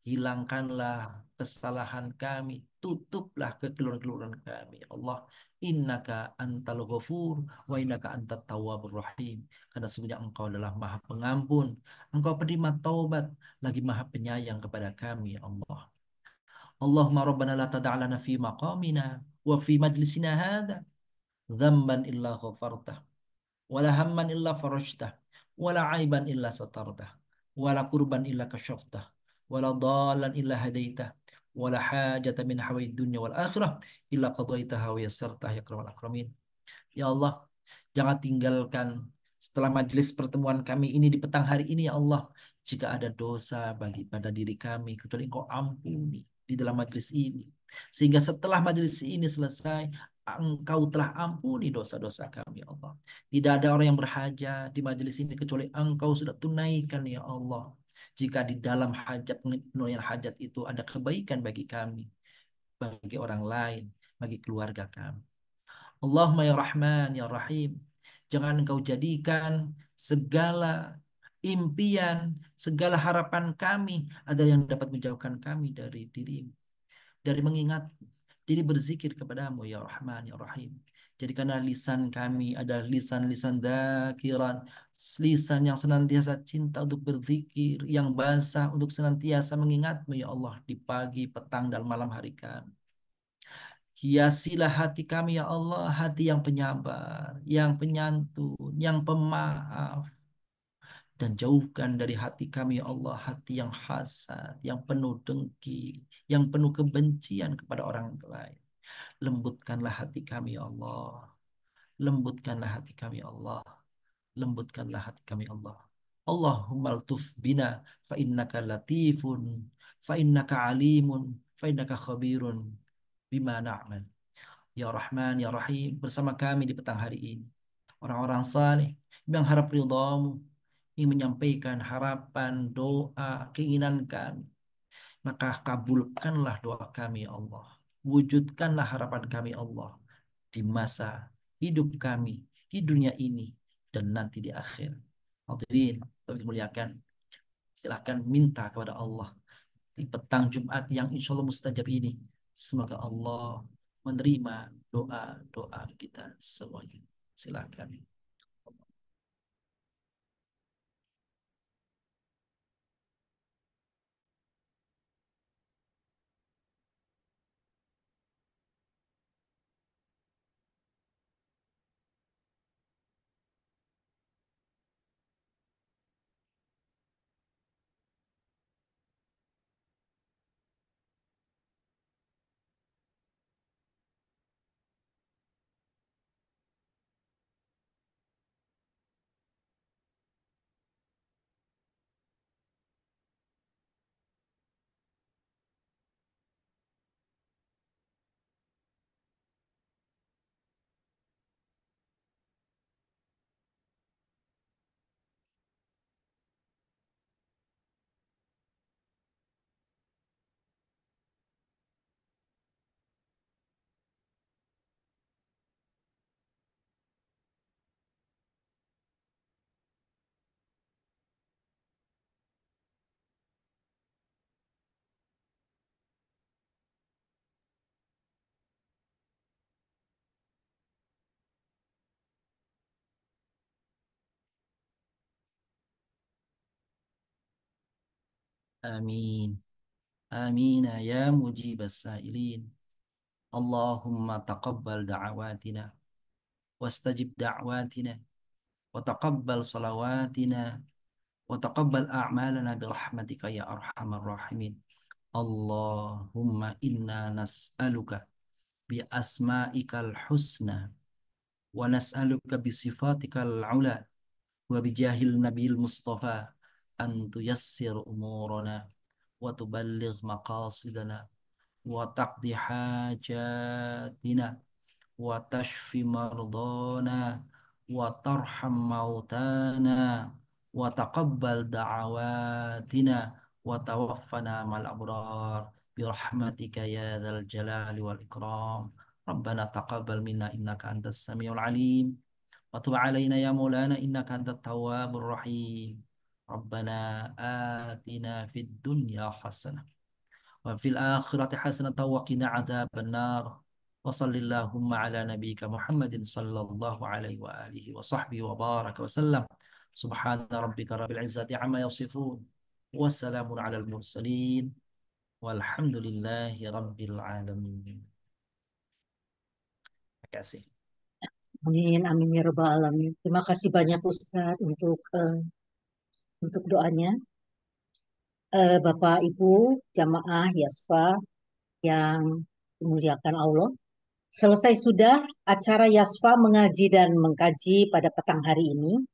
Hilangkanlah kesalahan kami, tutuplah kekeliruan-kekeliruan kami. Ya Allah, innaka antal ghafur wa innaka antat tawwabur rahim. Karena sebenarnya Engkau adalah Maha Pengampun, Engkau penerima taubat, lagi Maha Penyayang kepada kami, ya Allah. Allahumma rabbana la tada'lana fi maqamina wa fi majlisina hadha dzamban illa ghafartah wala hamman illa farajtah wala aiban illa satartah wala kurban illa kasyaftah wala dhalan illa hadaitah wala hajatan min hawaid dunya wal akhirah illa qadaitaha wa yassartah ya akramal akramin. Ya Allah, jangan tinggalkan setelah majelis pertemuan kami ini di petang hari ini ya Allah, jika ada dosa bagi pada diri kami kecuali Engkau ampuni di dalam majelis ini. Sehingga setelah majelis ini selesai, Engkau telah ampuni dosa-dosa kami ya Allah. Tidak ada orang yang berhajat di majelis ini kecuali Engkau sudah tunaikan ya Allah. Jika di dalam hajat penunaian hajat itu ada kebaikan bagi kami, bagi orang lain, bagi keluarga kami. Allahumma ya Rahman ya Rahim, jangan Engkau jadikan segala impian, segala harapan kami adalah yang dapat menjauhkan kami dari dirimu, dari mengingat, diri berzikir kepadamu ya Rahman ya Rahim. Jadikanlah lisan kami adalah lisan-lisan dzakiran, lisan yang senantiasa cinta untuk berzikir, yang basah untuk senantiasa mengingatmu ya Allah di pagi, petang, dan malam hari kami. Hiasilah hati kami ya Allah, hati yang penyabar, yang penyantun, yang pemaaf. Dan jauhkan dari hati kami ya Allah, hati yang hasad, yang penuh dengki, yang penuh kebencian kepada orang lain. Lembutkanlah hati kami ya Allah. Lembutkanlah hati kami ya Allah. Lembutkanlah hati kami ya Allah. Allahumma altuf bina fa innaka latifun fa innaka alimun fa innaka khabirun bima na'mal. Ya Rahman, Ya Rahim, bersama kami di petang hari ini. Orang-orang saleh yang harap ridhamu, ingin menyampaikan harapan, doa, keinginan kami. Maka kabulkanlah doa kami, ya Allah. Wujudkanlah harapan kami, ya Allah. Di masa hidup kami, di dunia ini, dan nanti di akhir. Hadirin, kami muliakan. Silakan minta kepada Allah di petang Jumat yang insya Allah mustajab ini. Semoga Allah menerima doa-doa kita semuanya. Silakan. Amin. Amin ya mujibas sa'ilin. Allahumma taqabbal da'awatina wastajib da'watina wa taqabbal salawatina wa taqabbal a'malana birahmatika ya arhamar rahimin. Allahumma inna nas'aluka bi asma'ikal husna wa nas'aluka bi sifatikal ula wa bi jahil nabil mustafa an tuyassir umurana wa tuballigh maqasidana wa taqdi hajatina wa tashfi mardana wa tarham mautana wa taqabbal da'awatina wa tawaffana mal abrar bi rahmatika ya dzal jalali wal ikram. Rabbana taqabbal minna innaka antas samiul alim wa tub alaina ya maulana innaka antat tawwabur rahim. Rabbana atina fid dunya hasanah وفي الآخرة حسنة وقنا عذاب النار وصل اللهم على نبيك محمد صلى الله عليه وآله وصحبه وبارك وسلم. سبحان ربك رب العزة عما يصفون والسلام على المرسلين والحمد لله رب العالمين. Terima kasih. Amin, amin ya rabbal alamin. Terima kasih banyak Ustadz untuk doanya. Bapak Ibu jamaah Yasfa yang dimuliakan Allah. Selesai sudah acara Yasfa mengaji dan mengkaji pada petang hari ini.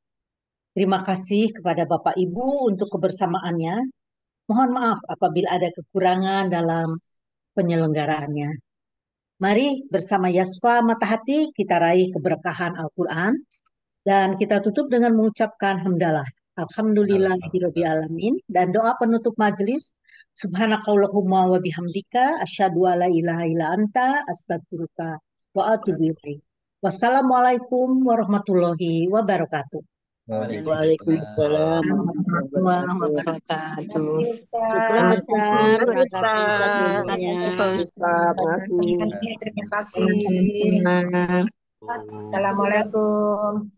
Terima kasih kepada Bapak Ibu untuk kebersamaannya. Mohon maaf apabila ada kekurangan dalam penyelenggaraannya. Mari bersama Yasfa Mata Hati kita raih keberkahan Al-Quran dan kita tutup dengan mengucapkan hamdalah. Alhamdulillahirabbil alamin dan doa penutup majelis. Subhanakallahumma wa bihamdika asyhadu alla ilaha illa anta astaghfiruka wa atubu ilaik. Wassalamualaikum warahmatullahi wabarakatuh. Waalaikumsalam warahmatullahi wabarakatuh. Syukran Terima kasih, Ustaz. terima kasih Ustaz ilmunya. Terima kasih. Sama-sama. Assalamualaikum.